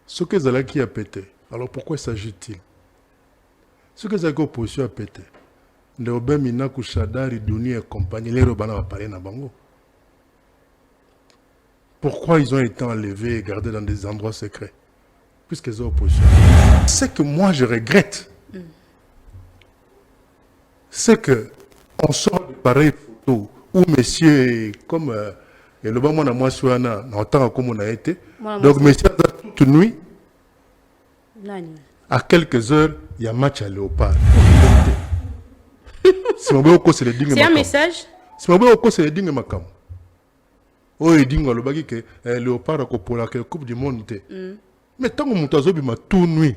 Ce que Zalaki a pété, alors pourquoi s'agit-il? Ce que Zalaki opposition a pété, les Robin Minakou, Chadari, Douni et compagnie, les Robana va parler na bango. Pourquoi ils ont été enlevés et gardés dans des endroits secrets? Puisqu'ils ont opposition. Ce que moi je regrette, c'est que on sort de pareilles photos où messieurs comme et le moment moi suana autant comme on a été. Donc messieurs toute nuit à quelques heures il y a match à Léopard. C'est un message. C'est le dingue makam. Oh et dingue le bagi que Léopard ko pour la coupe du monde. Mais tant que Moutazo bima tout nuit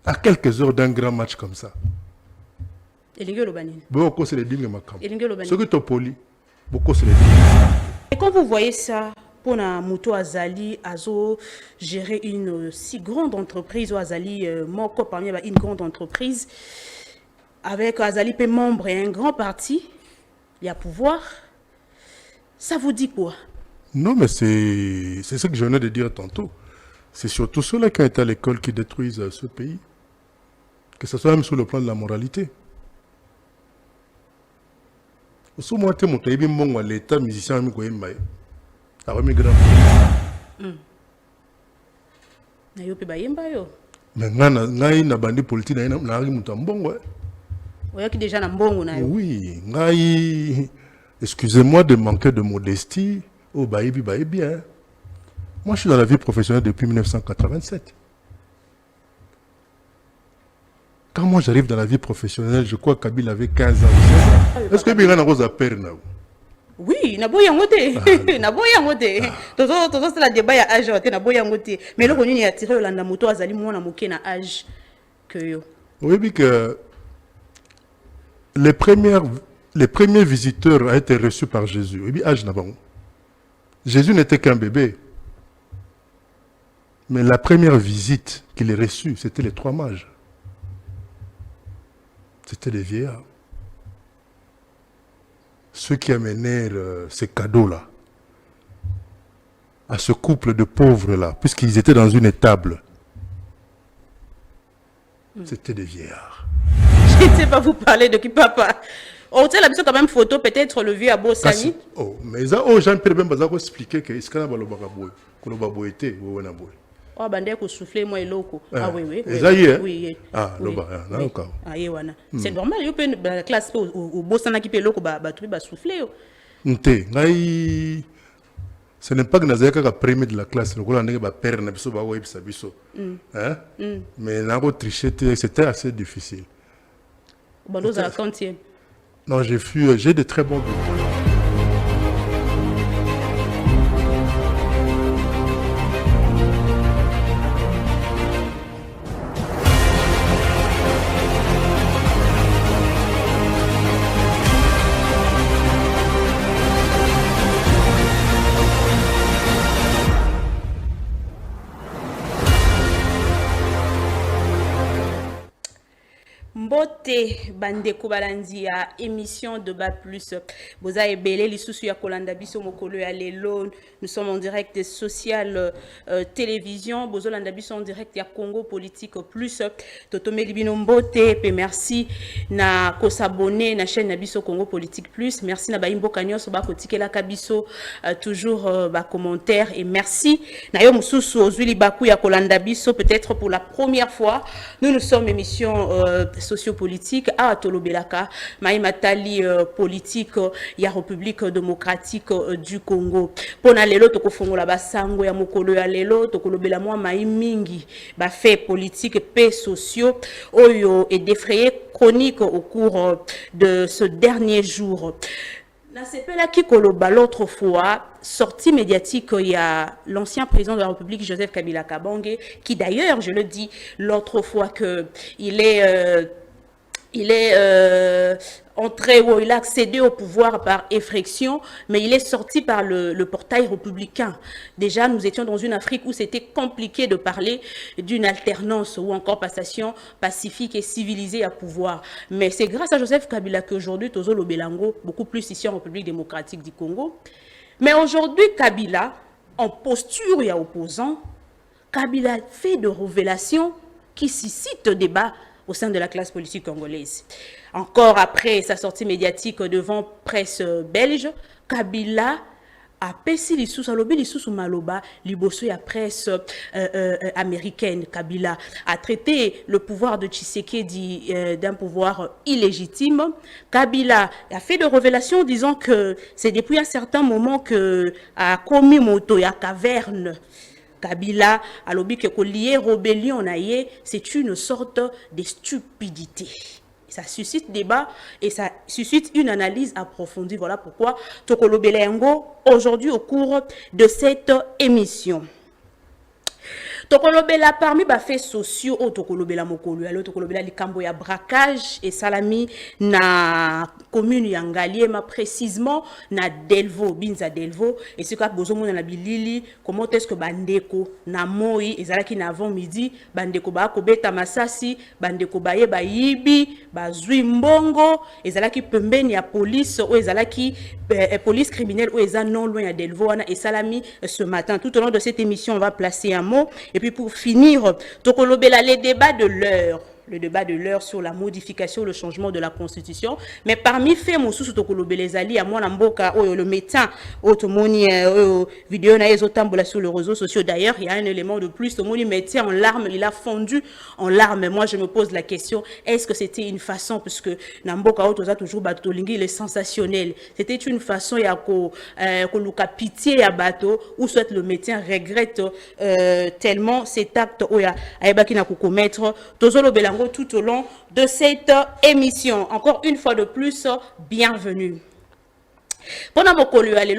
à quelques heures d'un grand match comme ça. Et quand vous voyez ça, pour Mouto Azali, Azo gérer une si grande entreprise, ou Azali, Moko parmi une grande entreprise, avec Azali peut membre et un grand parti, il y a pouvoir, ça vous dit quoi? Non, mais c'est ce que je venais de dire tantôt. C'est surtout ceux-là qui ont été à l'école qui détruisent ce pays. Que ce soit même sur le plan de la moralité. Au moins, l'État musicien a grand. Mais na bandi politique na déjà oui, excusez-moi de manquer de modestie. Oh bien. Moi je suis dans la vie professionnelle depuis 1987. Quand moi j'arrive dans la vie professionnelle, je crois que Kabila avait 15 ans. Est-ce que Kabila a un père? Oui, na boya ngote. Na boya ngote. Toto c'est la débat ya âge na boya ngote. Mais le connu a tiré la moto azali mona moké na âge que yo. Oui, que les premiers visiteurs ont été reçus par Jésus. Oui, âge n'a pas. Jésus n'était qu'un bébé. Mais la première visite qu'il ait reçue, c'était les 3 mages. C'était des vieillards. Ceux qui amenèrent ces cadeaux-là à ce couple de pauvres-là, puisqu'ils étaient dans une étable. C'était des vieillards. Je ne sais pas vous parler de qui papa. On tient la mission quand même photo, peut-être le vieux à Bossani. Oh, mais ça, Jean-Pierre Bemba expliquer que ce qu'on a balobakaboy était, ou on a boy. Oh, bandé ko souffler moi et loco. Ah oui oui. Oui. Ah, loba, d'accord. Ah yewana. C'est normal, yo peut la classe au Bossana qui peut loco ba truc ba souffler. Nté, ngai ce n'est pas que nazaka ka premier de la classe, le ko ndenge ba père na biso ba wa ibisa biso. Hein? Mais na ko tricher c'était assez difficile. Bandoza la 30e. Non, j'ai de très bons goûts. Mbote bandeko balandi ya émission de Bas Plus. Boza ebele lisusu ya kolanda biso mokolo ya lelo. Nous sommes en direct social télévision. Bozo landa biso en direct ya Congo Politique Plus. Totome libino mbote pe merci na ko s'abonner na chaîne na biso Congo Politique Plus. Merci na baimbo kanyoso ba kotikela kabiso toujours ba commentaire et merci na yo mususu ozuli baku ya kolanda biso peut-être pour la première fois. Nous sommes émission sociopolitique à Tolobelaka, Maïmatali politique ya République démocratique du Congo. Pona lelo toko fongola basango ya mokolo ya lelo toko lobela mwa mingi ba fait politique et sociaux oyo et défrayé chronique au cours de ce dernier jour. La CPLA qui koloba l'autre fois, sortie médiatique, il y a l'ancien président de la République, Joseph Kabila Kabange, qui d'ailleurs, je le dis l'autre fois, qu'il est entré ou il a accédé au pouvoir par effraction, mais il est sorti par le portail républicain. Déjà, nous étions dans une Afrique où c'était compliqué de parler d'une alternance ou encore passation pacifique et civilisée à pouvoir. Mais c'est grâce à Joseph Kabila qu'aujourd'hui, Tozo Lobelango, beaucoup plus ici en République démocratique du Congo. Mais aujourd'hui, Kabila, en posture et opposant, Kabila fait de révélations qui suscitent débat au sein de la classe politique congolaise. Encore après sa sortie médiatique devant presse belge, Kabila a pessi lisusu alobi lisusu maloba liboso ya presse américaine. Kabila a traité le pouvoir de Tshisekedi d'un pouvoir illégitime. Kabila a fait de révélations disant que c'est depuis un certain moment que a commis moto ya caverne. Kabila alobi que lier rébellion naie, c'est une sorte de stupidité. Ça suscite débat et ça suscite une analyse approfondie. Voilà pourquoi Tokolo Belengo, aujourd'hui au cours de cette émission. Tokolobela parmi les faits sociaux au Tokolobela Mokolu, alors Tokolobela likambo ya braquage et salami na commune ya Ngaliema précisément na Delvo, Binza Delvo et ce qu'a besoin na bilili comment est-ce que bandeko na moi ezalaki na avant midi bandeko ba kobeta masasi bandeko baye bayibi bazwi mbongo ezalaki pembeni ya police ou ezalaki police criminelle ou eza non loin ya Delvo wana et salami ce matin. Tout au long de cette émission on va placer un mot. Et puis pour finir, Tokolobela, les débats de l'heure. Le débat de l'heure sur la modification, le changement de la Constitution. Mais parmi fait, mon sous Tokolobela Zali, à moi, le médecin, automoni, vidéo, sur les réseaux sociaux. D'ailleurs, il y a un élément de plus. Le médecin en larmes, il a fondu en larmes. Moi, je me pose la question, est-ce que c'était une façon, puisque Namboka a toujours Batolingi, il est sensationnel. C'était une façon, il y a qu'on pitié à bateau, ou soit le médecin regrette tellement cet acte, où il y a qui n'a qu'à commettre. Tout au long de cette émission. Encore une fois de plus, bienvenue. Pendant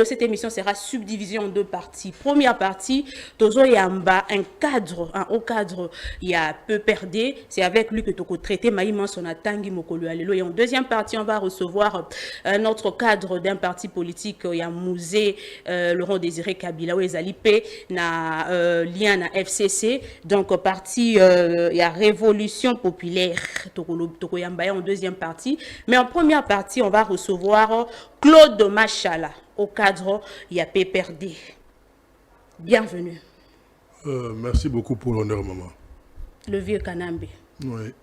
cette émission sera subdivisée en deux parties. Première partie, Tozo Yamba, un cadre, un haut cadre, il y a peu perdé. C'est avec lui que Toko traité Maïman son atangi Mokolu Alelo. Et en deuxième partie, on va recevoir un autre cadre d'un parti politique, il y a Mouzé, Laurent Désiré Kabila, ou Ezalipe, na lien na FCC. Donc, parti, il y a Révolution Populaire, Toko Yamba en deuxième partie. Mais en première partie, on va recevoir Claude Machala, au cadre, il y a PPRD. Bienvenue. Merci beaucoup pour l'honneur, maman. Le vieux Kanambe. Oui.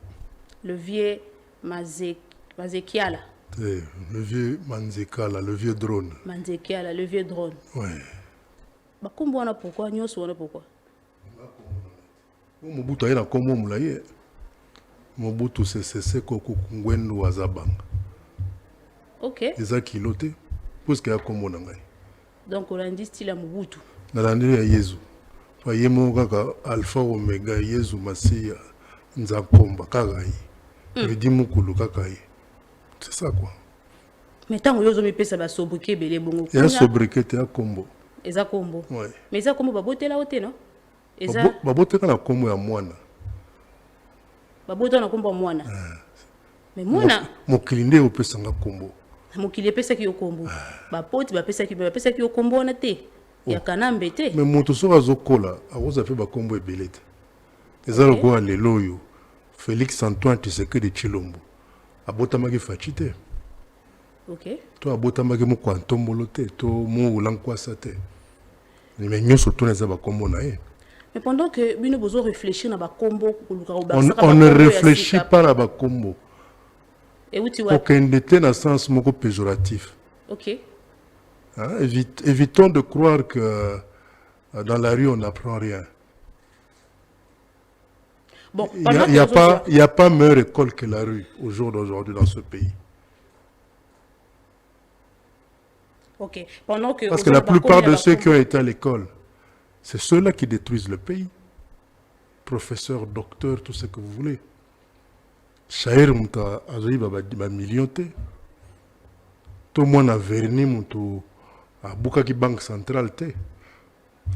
Le vieux Mazekiala. Le vieux Manzekala, le vieux drone. Manzekiala, le vieux drone. Oui. Bakumbo wana pourquoi? Nyoso wana pourquoi? Mobutu aye na kombo mulaye. Mobutu c'est koko kungwendu wazabanga. Ok. Eza kilote. Puisque ya kombo na ngai. Donc on a dit style à Mobutu. Na landeli ya Yezu. Fa yemo kaka alpha omega Yezu Masiya nzakomba kaka yi. Le dimukulu kaka yi. C'est ça quoi. Mais tant que vous pesa ba sobriquet belé bongo. Il y a sobriquet ya kombo. Eza kombo. Ouais. Mais eza kombo babote la ote non? Eza babote kana kombo ya mwana. Babote na kombo ya mwana. Mais mwana mokilinde opesanga kombo. Mokili pesa ki okombo. Bapote bapesa ki okombo na te. Ya Kanambe te. Mais moto so azokola, akoza fe ba kombo ebelete. Eza lokola lelo yo. Félix Antoine Tshisekedi Tshilombo. Abotamaki faci te. OK. To abotamaki mo kwantombolo te, to mo ulankwasa te. Mais nyoso to neza ba kombo na ye. Mais pendant que bino bozo réfléchir na ba kombo on ne réfléchit pas na ba kombo. Et où tu vois? Aucun était dans sens moko péjoratif. OK. Hein? Évitons de croire que dans la rue on n'apprend rien. Bon, il n'y a pas meilleure école que la rue au jour d'aujourd'hui dans ce pays. OK. Pendant que parce que la plupart de ceux qui ont été à l'école, c'est ceux-là qui détruisent le pays. Professeurs, docteurs, tout ce que vous voulez. Shair muta azoyi ba million te. Tout le monde a verni mutu a bukaki banque centrale te.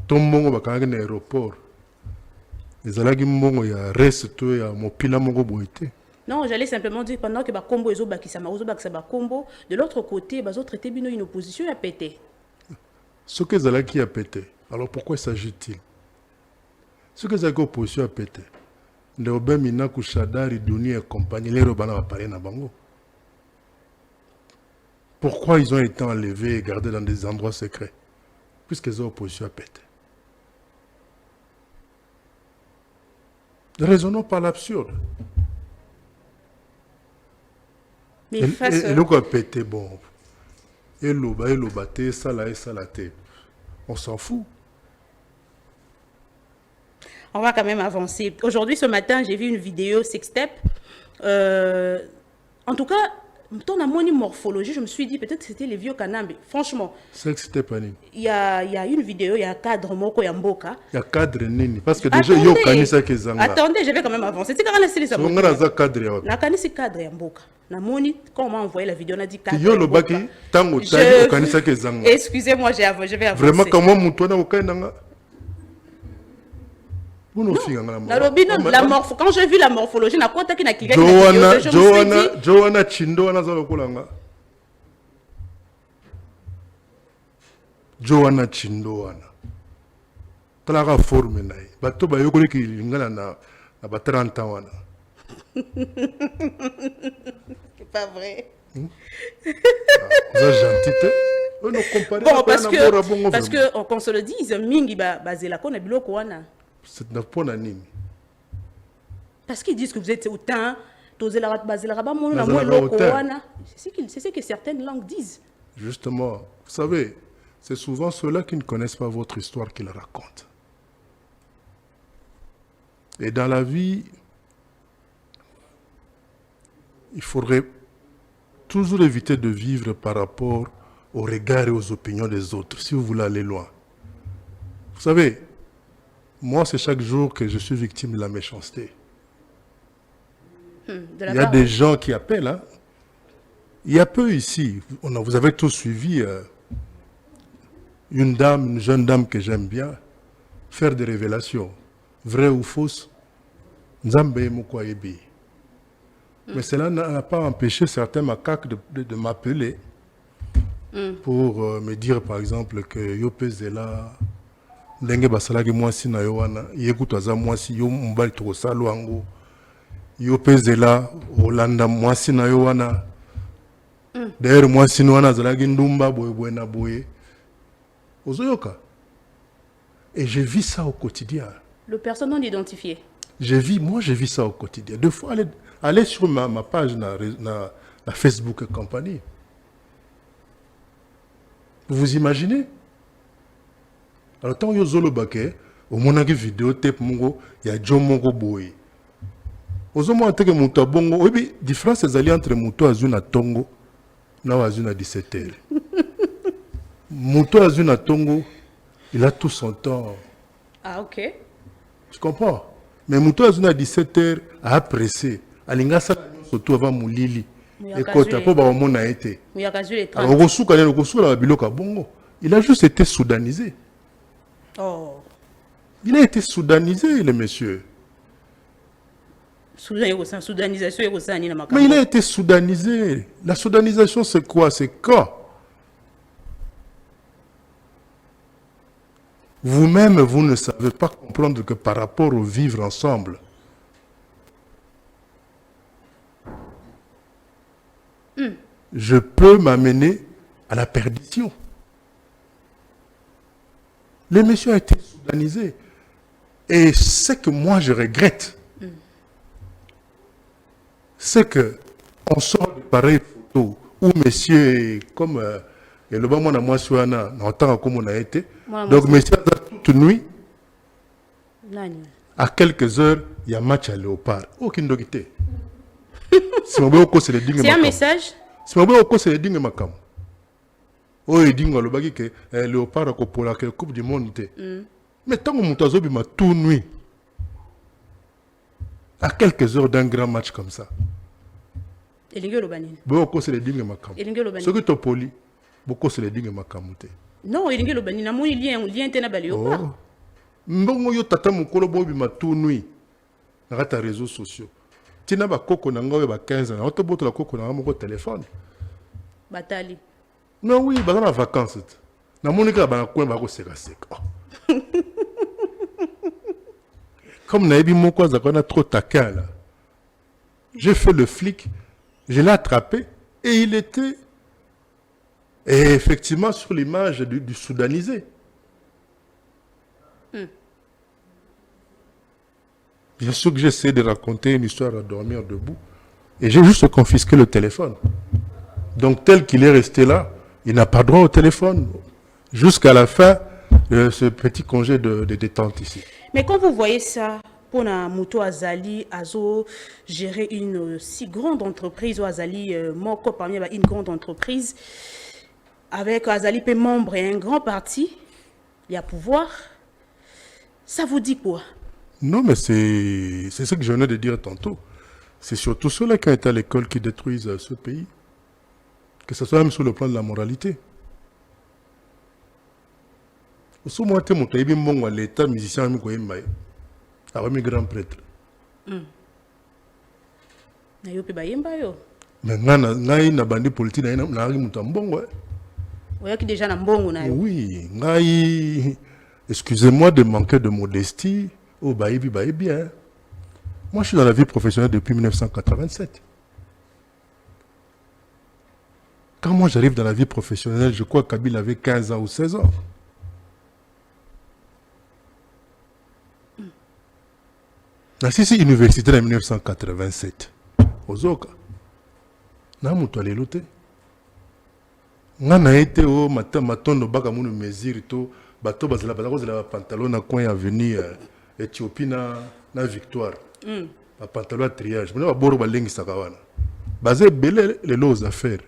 Tout mbongo bakanga na aéroport. Ezalaki mbongo ya reste to ya mopila mongo boité. Non, j'allais simplement dire pendant que ba kombo ezo bakisama ozo bakisa ba kombo, de l'autre côté bazo traiter bino une opposition à pété. Ce que ezalaki a pété. Alors pourquoi s'agit-il? Ce que ezalaki opposition à pété. Ndeobe Minaku Shadari Duni et compagnie, les Robana va parler na bango. Pourquoi ils ont été enlevés et gardés dans des endroits secrets? Puisqu'ils ont opposition à péter. Raisonnons par l'absurde. Mais Et face... le quoi pété, bon. Et l'oba, ça là, on s'en fout. On va quand même avancer. Aujourd'hui, ce matin, j'ai vu une vidéo sextape. En tout cas, ton amoni morphologie, je me suis dit peut-être que c'était les vieux canambes. Franchement, Sextape, il y a une vidéo, il y a un cadre moko ya mboka. il y a cadre nini parce que déjà yo kanisa ke zanga. Attendez, je vais quand même avancer. C'est quand même la So ngana za cadre ya. na kanisi cadre ya mboka. Na moni quand on m'a envoyé la vidéo, on a dit cadre. Yo lo baki tango tayi yo kanisa ke zanga. Excusez-moi, je vais avancer. Vraiment comment muto na okainanga. Non, la morpho, quand j'ai vu la morphologie, na kota ki na cliqué Joanna Chindo na zalo kolanga. Joanna Chindo wana. Tala forme na ye. Bato ba yokoli ki lingana na ba 30 ans wana. C'est pas vrai. Vous êtes gentil. On ne compare Bon, pas parce que qu'on se le dise, mingi basé la kona biloko wana. C'est n'a pas nini. Parce qu'ils disent que vous êtes autant, c'est ce que certaines langues disent. Justement, vous savez, c'est souvent ceux-là qui ne connaissent pas votre histoire qu'ils racontent. Et dans la vie, il faudrait toujours éviter de vivre par rapport aux regards et aux opinions des autres, si vous voulez aller loin. Vous savez, moi, c'est chaque jour que je suis victime de la méchanceté. Il y a des gens qui appellent. Hein. Il y a peu ici, vous avez tous suivi une jeune dame que j'aime bien, faire des révélations, vraies ou fausses. Nzambe Mokwaebi. Mais cela n'a pas empêché certains macaques de m'appeler pour me dire, par exemple, que Yopezela, Ndenge Basalagi Mwasi na Yowana, Yekutaza Mwasi, Yo Mbali Tokosalo Ango, Yopezela, Olanda Mwasi na Yowana, d'ailleurs Mwasi Noana Zalagi Ndumba, Boye na Boye. Ozoyoka. Et je vis ça au quotidien. Le personne non identifié. Moi, je vis ça au quotidien. Deux fois, aller sur ma page na Facebook et compagnie. Vous imaginez? Alors, tant que vous avez une vidéo, il y a John Mongo Boy. Vous avez que Mouto Bongo, oui, la différence est entre Mouto Azuna Tongo et Azuna 17h. Mouto Azuna Tongo, il a tout son temps. Ah, ok. Tu comprends? Mais Mouto Azuna 17h a pressé. Alinga sa surtout avant Moulili. Et quand tu as pas mon a été. Il a juste été soudanisé. Oh. Il a été soudanisé, le monsieur. Mais il a été soudanisé. La soudanisation, c'est quoi? C'est quand vous-même, vous ne savez pas comprendre que par rapport au vivre ensemble, je peux m'amener à la perdition. Le monsieur a été soudanisé. Et ce que moi je regrette, c'est que on sort de pareilles photos où monsieur, comme le bon mon moi suana, n'entend comme on a été. Donc monsieur toute nuit, à quelques heures, il y a match à Léopard. Aucune dogité. C'est un message. C'est le dingue makam. Oh, il dit que Léopard a pour la Coupe du Monde. Mais tant que Moutazo bima tout nuit, à quelques heures d'un grand match comme ça. Et les gueules c'est le dingue makam. Ce que tu as poli, beaucoup c'est le dingue makam. Non, il y a le banni, il y a un lien tena Léopard. Mbongo yo tata mukolo bo bima tout nuit. Dans les réseaux sociaux. Tina ba koko na ngawe ba 15 ans, auto boto la koko na mon téléphone. Batali. Non oui, ba na vacances. Na monika ba na coin ba ko seka seka. Comme na ebi moko zakona trop taquin là. J'ai fait le flic, je l'ai attrapé et il était effectivement sur l'image du soudanisé. Bien sûr que j'essaie de raconter une histoire à dormir debout. Et j'ai juste confisqué le téléphone. Donc tel qu'il est resté là, il n'a pas droit au téléphone. Jusqu'à la fin de ce petit congé de détente ici. Mais quand vous voyez ça, pour na Muto Azali, Azo gérer une si grande entreprise, ou Azali, Moko parmi une grande entreprise, avec Azali pe membre et un grand parti, il y a pouvoir, ça vous dit quoi? Non, mais c'est ce que je venais de dire tantôt. C'est surtout ceux-là qui ont été à l'école qui détruisent ce pays. Que ce soit même sur le plan de la moralité. Au moins, tu as l'État musicien, tu as un grand prêtre. Mais ngai na bandi politique na ari mutambongo. Déjà na mbongo na yo. Oui, ngai excusez-moi de manquer de modestie. Oh baïbi bien. Moi je suis dans la vie professionnelle depuis 1987. Quand moi j'arrive dans la vie professionnelle, je crois que Kabila avait 15 ans ou 16 ans. Na sisi université en 1987. Ozoka. Na mutu alelo te. Nga na été o matondo baka munu mesure to bato bazala bazala pantalon na coin avenue Éthiopie na Victoire. Ba pantalon à triage. Mona ba boro balengi sakawana. Bazé belé les lots affaires.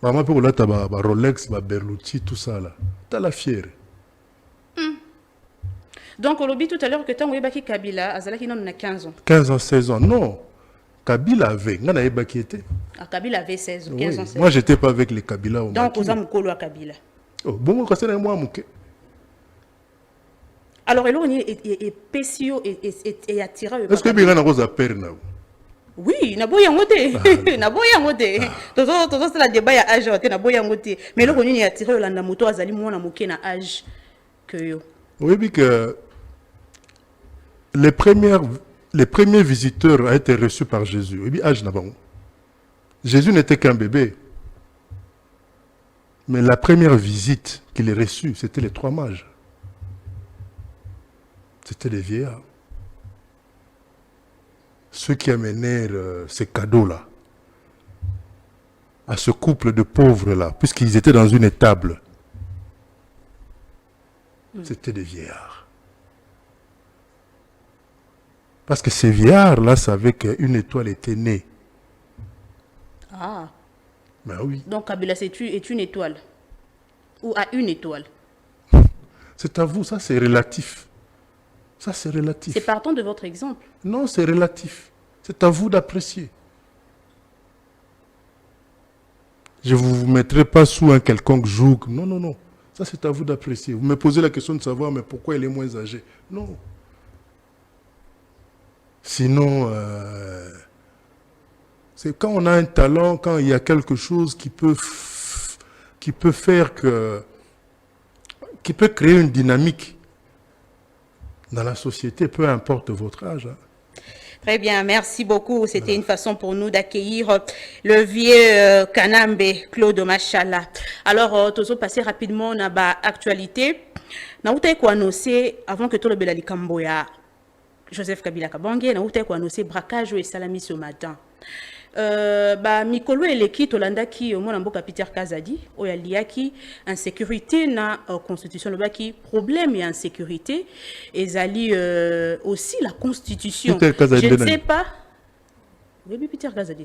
Maman peut kolata ba Rolex, ba Berluti tout ça là. T'as la fière. Donc on l'a dit tout à l'heure que tant Webaki Kabila azalaki non na 15 ans. 15 ans, 16 ans. Non. Kabila avait. Nga na yeba qui était. Kabila avait 16 ou 15 ans. 16 moi, j'étais pas avec les Kabila. Donc, aux Amukolo à Kabila. Oh, bon, quand c'est moi, Mouké. Alors, il est Pessio et attira. Est-ce que bien on a peur now? Oui, na boya ngote. Na boya ngote. Tozo c'est la débat ya âge, na boya ngote. Mais le connu est attiré la moto azali mona moké na âge que yo. Oui, puis que les premiers visiteurs ont été reçus par Jésus. Oui, âge n'a pas. Jésus n'était qu'un bébé. Mais la première visite qu'il ait reçue, c'était les 3 mages. C'était les vieillards. Ceux qui amenèrent ces cadeaux-là à ce couple de pauvres-là, puisqu'ils étaient dans une étable. C'était des vieillards. Parce que ces vieillards-là savaient qu'une étoile était née. Ah. Ben oui. Donc Kabila est une étoile. Ou à une étoile. C'est à vous, ça c'est relatif. Ça c'est relatif. C'est partant de votre exemple. Non, c'est relatif. C'est à vous d'apprécier. Je ne vous mettrai pas sous un quelconque joug. Non, non, non. Ça c'est à vous d'apprécier. Vous me posez la question de savoir, mais pourquoi il est moins âgé? Non. Sinon, c'est quand on a un talent, quand il y a quelque chose qui peut faire qui peut créer une dynamique dans la société, peu importe votre âge. Hein. Très bien, merci beaucoup. C'était une façon pour nous d'accueillir le vieux Kanambe, Claude Machala. Alors, nous allons passer rapidement à l'actualité. Nous avons annoncé, avant que tout le Belali Kamboya, Joseph Kabila Kabange, nous avons annoncé braquage et salami ce matin. Mikolo eleki tolandaki mwana mboka Peter Kazadi oyaliaki insécurité na constitution le baki problème et insécurité ezali aussi la constitution. Je ne sais pas. Oui, Peter Kazadi.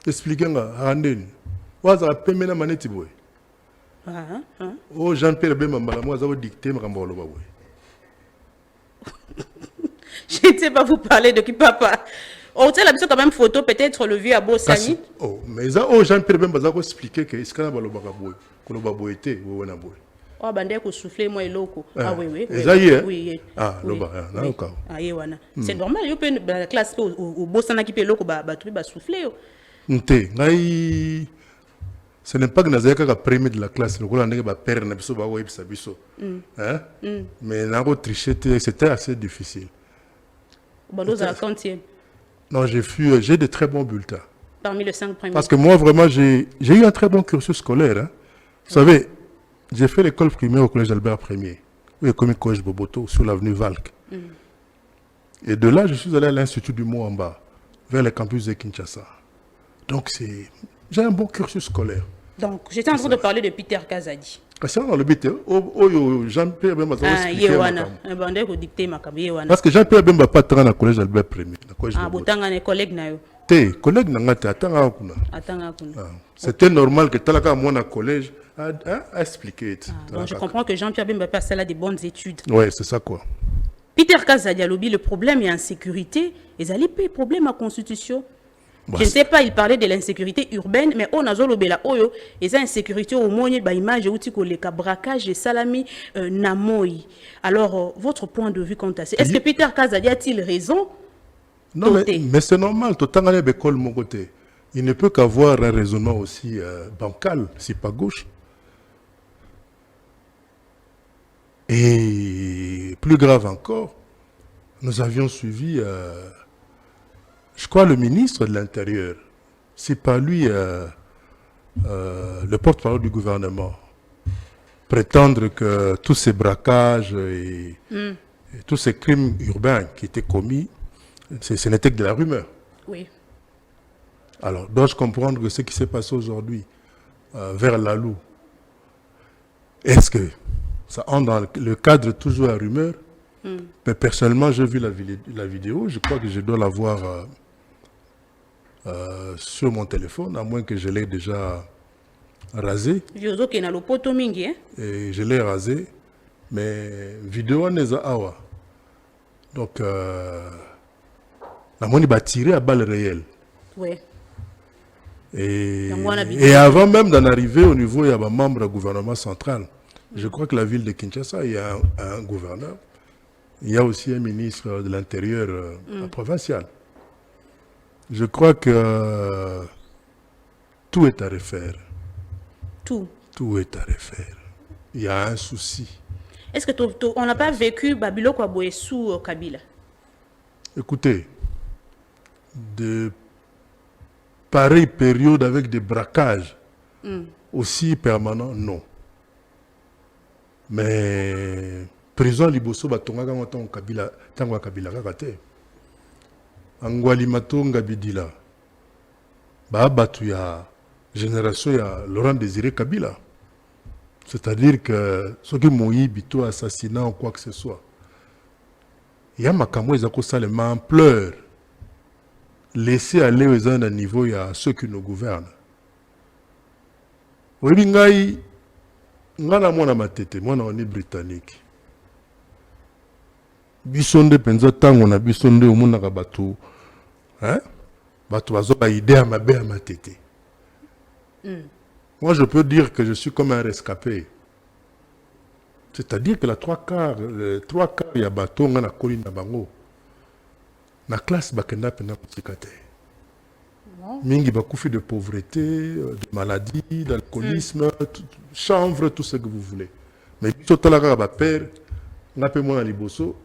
Expliquez-moi, Randeni. Waza pemena maneti boy. Oh Jean-Pierre Bemambala moi ça va dicter makambolo boy. Je ne sais pas vous parler de qui papa. Oh, tu sais, la quand même photo, peut-être le vieux à Bossani. Oh, mais ça, oh, Jean-Pierre Bemba, ça va expliquer que ce qu'on a dans le bagaboy, qu'on a baboité, ou on a boy. Oh, bandé, qu'on souffle, moi, et l'eau. Ah, oui, oui. Et ça y est? Oui, ah, le bas, là, au cas. Ah, y est, c'est normal, il y a la classe au Bossana qui peut l'eau, tu vas souffler. Nté, ce n'est pas que nous avons un premier de la classe, nous avons un père, nous avons un biso. Mais nous avons triché, c'était assez difficile. Non, j'ai de très bons bulletins. Parmi les 5 premiers. Parce que moi, vraiment, j'ai eu un très bon cursus scolaire. Hein. Vous savez, j'ai fait l'école primaire au collège Albert Ier. Oui, comme collège Boboto, sur l'avenue Valk. Et de là, je suis allé à l'Institut du Moamba, vers le campus de Kinshasa. Donc, j'ai un bon cursus scolaire. Donc, j'étais en train de parler de Peter Kazadi. C'est dans le but, Jean-Pierre Bemba, parce que Jean-Pierre Bemba pas dans le collège Albert Premier. Ah, botanga ne collègue na yo. T'es collègue n'angate atanga kuna. C'était normal que talaka moi na collège a expliqué. Donc je comprends que Jean-Pierre Bemba passe là des bonnes études. Ouais, c'est ça quoi. Peter Kazadi alobi le problème est en sécurité, et ça les problème à constitution. Je ne sais pas, il parlait de l'insécurité urbaine, mais on a zolobela oyo, et ça insécurité au moins ba image outi ko le braquage et salami namoi. Alors votre point de vue quant à ça, est-ce que Peter Kazadi a-t-il raison? Non, mais c'est normal, tout le temps l'école mon côté. Il ne peut qu'avoir un raisonnement aussi bancal, si pas gauche. Et plus grave encore, nous avions suivi je crois le ministre de l'Intérieur, c'est pas lui le porte-parole du gouvernement, prétendre que tous ces braquages et tous ces crimes urbains qui étaient commis, ce n'était que de la rumeur. Oui. Alors, dois-je comprendre que ce qui s'est passé aujourd'hui vers Lalou, est-ce que ça entre dans le cadre toujours à rumeur? Mais personnellement, j'ai vu la vidéo, je crois que je dois la voir sur mon téléphone, à moins que je l'ai déjà rasé. Et je l'ai rasé, mais vidéo n'est awa. Donc, la monnaie va tirer à balles réelles. Oui. Et avant même d'en arriver au niveau, il y a un membre du gouvernement central. Je crois que la ville de Kinshasa, il y a un gouverneur. Il y a aussi un ministre de l'Intérieur provincial. Je crois que tout est à refaire. Tout est à refaire. Il y a un souci. Est-ce que on n'a pas vécu Babilo Kwaboé sous Kabila? Écoutez, de pareilles périodes avec des braquages aussi permanents, non. Mais prison liboso batonga kanga tango Kabila kakate. Angwali matonga bidila. Batu ya génération ya Laurent Désiré Kabila. C'est-à-dire que ceux qui m'ont bito assassinat ou quoi que ce soit. Il y a makambo ezako seulement ampleur. Laisser aller aux uns d'un niveau, il y a ceux qui nous gouvernent. Oui, ngai ngana mwana matete, mwana on est britannique. Bisonde penza tango na bisonde omona ka batu, hein? Batu bazo ba idée à ma bé à matete. Moi je peux dire que je suis comme un rescapé. C'est-à-dire que les trois quarts il y a bateau ngana koli na bango. Na classe bakenda pena kutikate. Mingi bakufi de pauvreté, de maladie, d'alcoolisme, chanvre, tout ce que vous voulez. Mais tout à ba père, n'a pas moins liboso.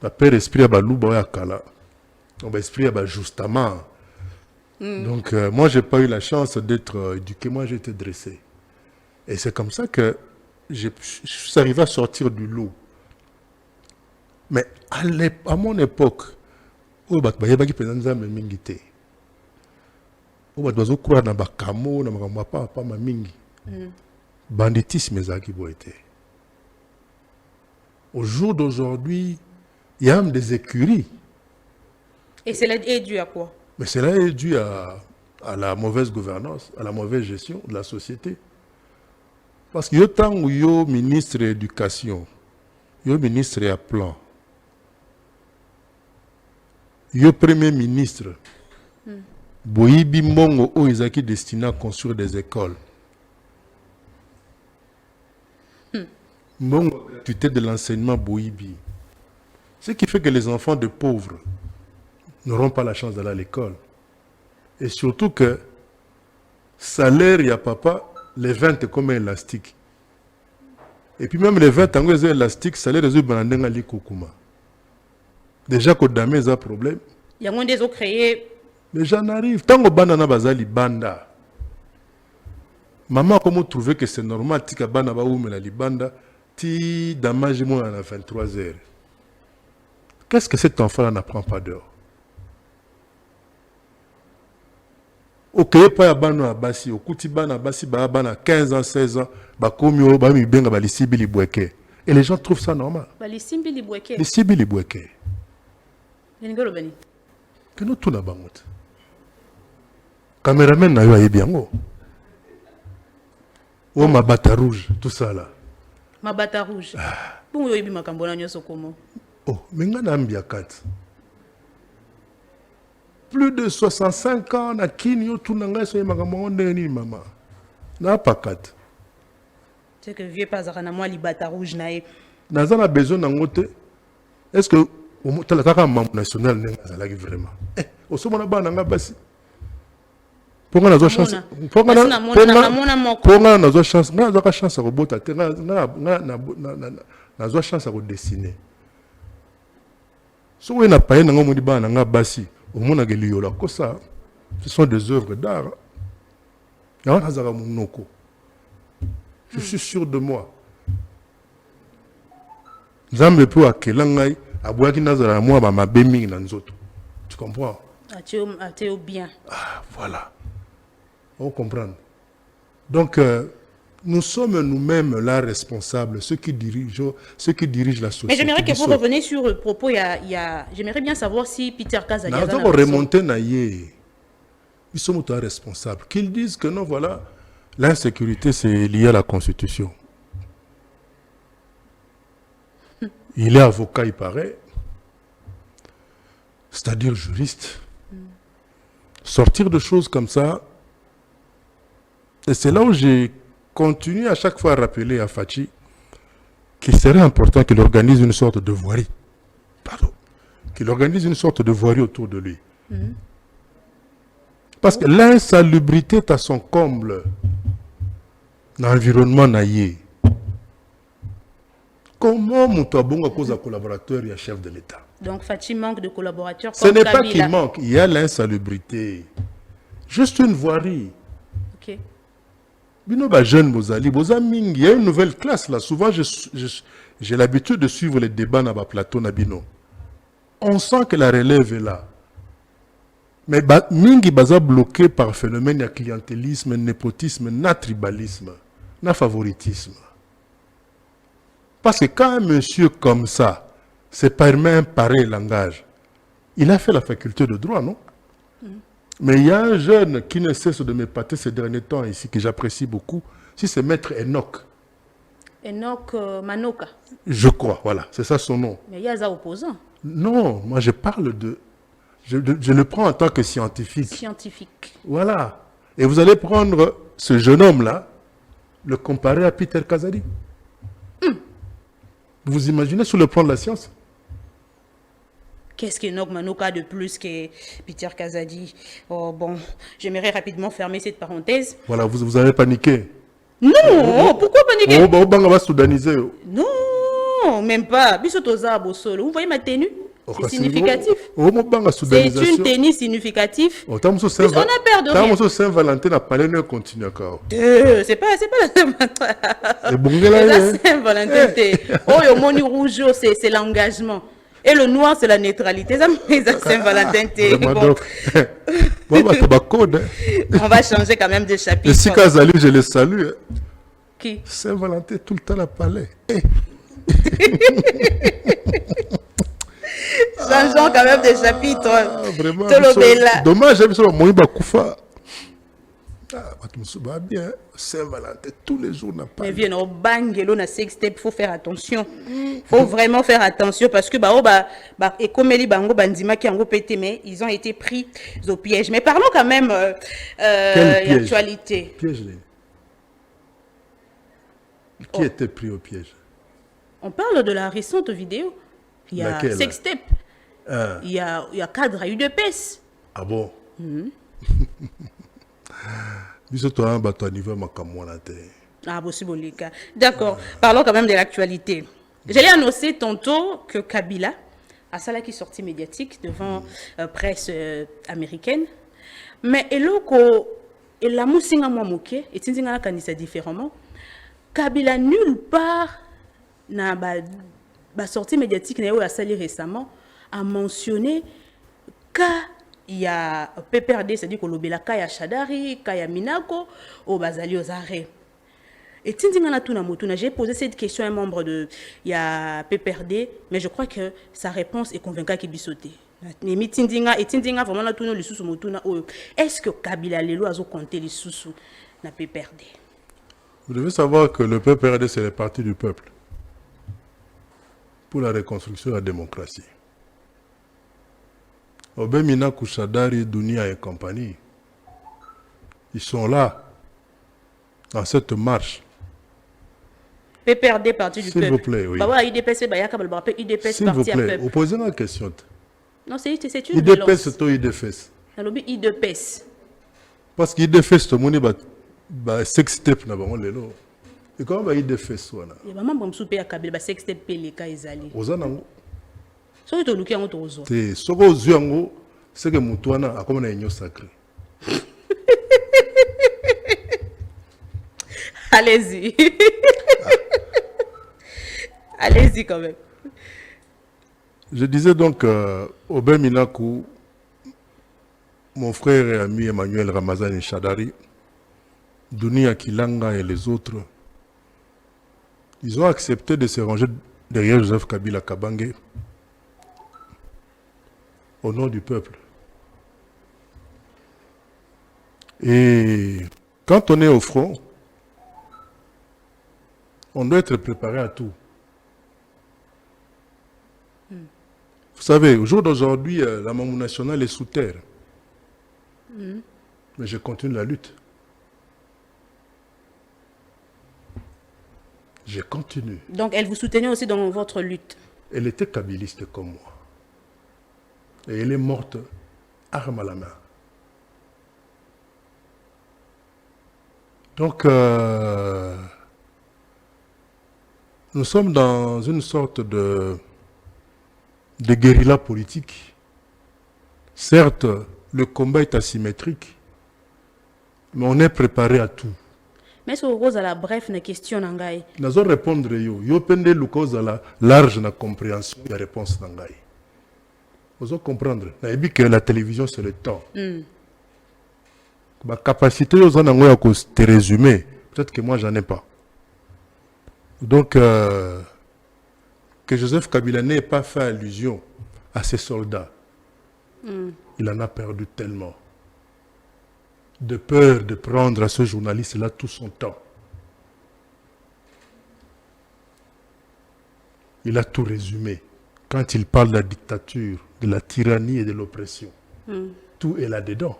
Ba père esprit ba louba ya kala. On ba esprit ba justement. Donc moi j'ai pas eu la chance d'être éduqué, moi j'ai été dressé. Et c'est comme ça que je suis arrivé à sortir du lot. Mais à mon époque, il y avait des gens qui avaient mingi. Il y avait des gens qui avaient des camo, des gens qui avaient mingi. Banditisme ezaki boité. Au jour d'aujourd'hui, il y a même des écuries. Et cela est dû à quoi? Mais cela est dû à la mauvaise gouvernance, à la mauvaise gestion de la société. Parce que tant que yo ministre de l'éducation, yo ministre à plan, yo premier ministre, boyibi mbongo o ezaki destiné à construire des écoles. Mbongo gratuité de l'enseignement boyibi. Ce qui fait que les enfants de pauvres n'auront pas la chance d'aller à l'école. Et surtout que salaire, il y a papa, les 20 comme un élastique. Et puis même les 20 ans, les élastiques, salaire, les bandenga li kokuma. Déjà que Damé a un problème. Il y a des autres créés. Les gens arrivent. Tant que banana bazali banda. Maman, comment trouver que c'est normal tika bana ba oumela li banda ti damage moi à 23 heures. Qu'est-ce que cet enfant-là n'apprend pas dehors? Ok, pas à bano à bassi, au kutibana bassi, bana 15 ans, 16 ans, bakomio, bami benga balisibi libweke. Et les gens trouvent ça normal. Balisimbi libweke. Les sibi libweke. Ningolo bani. Que nous tout na bangote. Caméraman na yo ayebiango. Oh ma bata rouge, tout ça là. Ma bata rouge. Bon yo yebi makambo na nyoso komo. Oh, mais nga na mbia kat. Plus de 65 ans na kini yo tout na ngai so makambo ndeni mama. Na pakat. C'est que vieux pas na moi li bata rouge na ye. Naza na besoin na ngote. Est-ce que tu as un membre national vraiment? Au sommet de la basi. Pour qu'on ait chance. Pour qu'on ait chance. On a chance à rebota. On a chance à redessiner. Si on n'a pas un basi, au monde a gagné la cosa. Ce sont des œuvres d'art. Je suis sûr de moi. Zambe pour akelangai. Tu comprends? Bien. Ah, voilà. On comprend. Donc, nous sommes nous-mêmes là responsables, ceux qui dirigent la société. Mais j'aimerais que vous reveniez sur le propos. J'aimerais bien savoir si Peter Kazadi a remonté naïe. Ils sont responsables. Qu'ils disent que non, voilà, l'insécurité c'est lié à la Constitution. Il est avocat, il paraît, c'est-à-dire juriste. Sortir de choses comme ça, et c'est là où j'ai continué à chaque fois à rappeler à Fachi qu'il serait important qu'il organise une sorte de voirie. Pardon. Qu'il organise une sorte de voirie autour de lui. Parce que l'insalubrité est à son comble dans l'environnement naïe. Comment Moutouabonga cause un collaborateur et un chef de l'État? Donc Fachi manque de collaborateurs. Ce n'est pas qu'il manque, il y a l'insalubrité. Juste une voirie. Ok. Bino ba jeune Bozali, Bozaming, il y a une nouvelle classe là. Souvent, j'ai l'habitude de suivre les débats dans le plateau Nabino. On sent que la relève est là. Mais Mingi baza bloqué par phénomène de clientélisme, népotisme, tribalisme, favoritisme. Parce que quand un monsieur comme ça se permet un pareil langage, il a fait la faculté de droit, non? Mais il y a un jeune qui ne cesse de m'épater ces derniers temps ici, que j'apprécie beaucoup, c'est Maître Enoch. Enoch Manoka. Je crois, voilà, c'est ça son nom. Mais il y a des opposants. Non, moi je parle de... Je le prends en tant que scientifique. Scientifique. Voilà. Et vous allez prendre ce jeune homme-là, le comparer à Peter Kazadi. Vous imaginez sur le plan de la science? Qu'est-ce qu'Enoch Manoka de plus que Peter Kazadi? Oh bon, j'aimerais rapidement fermer cette parenthèse. Voilà, vous avez paniqué. Non, pourquoi paniquer? On va soudaniser. Non, même pas. Vous voyez ma tenue? C'est significatif. C'est une tenue significative. On a peur de rien. Saint-Valentin n'a pas l'air continuer encore. C'est pas la Saint-Valentin. Oh, le moni rouge, c'est l'engagement. Et le noir, c'est la neutralité. Ça Saint-Valentin. On va changer quand même de chapitre. Et si Kazali, je le salue. Qui? Saint-Valentin, tout le temps à palais. Changeons quand même de chapitre. Vraiment. Dommage, j'aime ça. Moïba Koufa. Bien. Saint-Valentin, tous les jours n'a pas. Mais viens au bangelo na sextape, faut faire attention. Faut vraiment faire attention parce que et comme les bango bandima qui ont pété, mais ils ont été pris au piège. Mais parlons quand même d'actualité. Piège. Qui était pris au piège? On parle de la récente vidéo. Il y a sextape. Il y a cadre à UDPS. Ah bon? Ah, d'accord. Parlons quand même de l'actualité. J'allais annoncer tantôt que Kabila a ça là qui est sorti médiatique devant presse américaine. Mais eloko et la musinga moi moké et tinzinga kanisa différemment. Kabila nulle part na sortie médiatique na yo a sali récemment a mentionné cas il y a PPRD, c'est-à-dire que l'obéla Kaya Shadari, Kaya Minako, au Bazali aux arrêts. Et Tindingana Tunamutuna, j'ai posé cette question à un membre de il y a PPRD, mais je crois que sa réponse est convaincante qu'il bisoté. Mais Tindinga et Tindinga vraiment na tuno les sous mutuna. Est-ce que Kabila Lelo a compté les sous na PPRD? Vous devez savoir que le PPRD c'est le parti du peuple pour la reconstruction de la démocratie. Obemina Kushadari, Dunia et compagnie, ils sont là, dans cette marche. PPRD, parti du peuple. S'il vous plaît, oui. IDPS, s'il vous plaît, vous posez la question. Non, c'est une IDPS, c'est toi IDFS. IDPS. Parce qu'IDFS, tout le monde est sextep na bango lelo. Et comment va IDFS wana? Il y a maman souper à Kabila, sextep peleka ezali. Ozanango. So to luki yango to ozo. Te soko ozo c'est que mutu wana akoma na union sacrée. Allez-y. Allez-y quand même. Je disais donc Obem Minakou, mon frère et ami Emmanuel Ramazani Shadari, Dunia Kilanga et les autres, ils ont accepté de se ranger derrière Joseph Kabila Kabange au nom du peuple. Et quand on est au front, on doit être préparé à tout. Vous savez, au jour d'aujourd'hui, la Mamou nationale est sous terre. Mais je continue la lutte. Je continue. Donc, elle vous soutenait aussi dans votre lutte? Elle était kabiliste comme moi. Et elle est morte, arme à la main. Donc, nous sommes dans une sorte de guérilla politique. Certes, le combat est asymétrique, mais on est préparé à tout. Mais ce rose à la bref na question nangai. Nazo répondre yo pende lukoza la large na compréhension la réponse nangai. Vous comprendre. Na ebi que la télévision c'est le temps. Ma capacité aux en à te résumer, peut-être que moi j'en ai pas. Donc que Joseph Kabila n'ait pas fait allusion à ses soldats. Il en a perdu tellement. De peur de prendre à ce journaliste-là tout son temps. Il a tout résumé. Quand il parle de la dictature, de la tyrannie et de l'oppression, tout est là-dedans.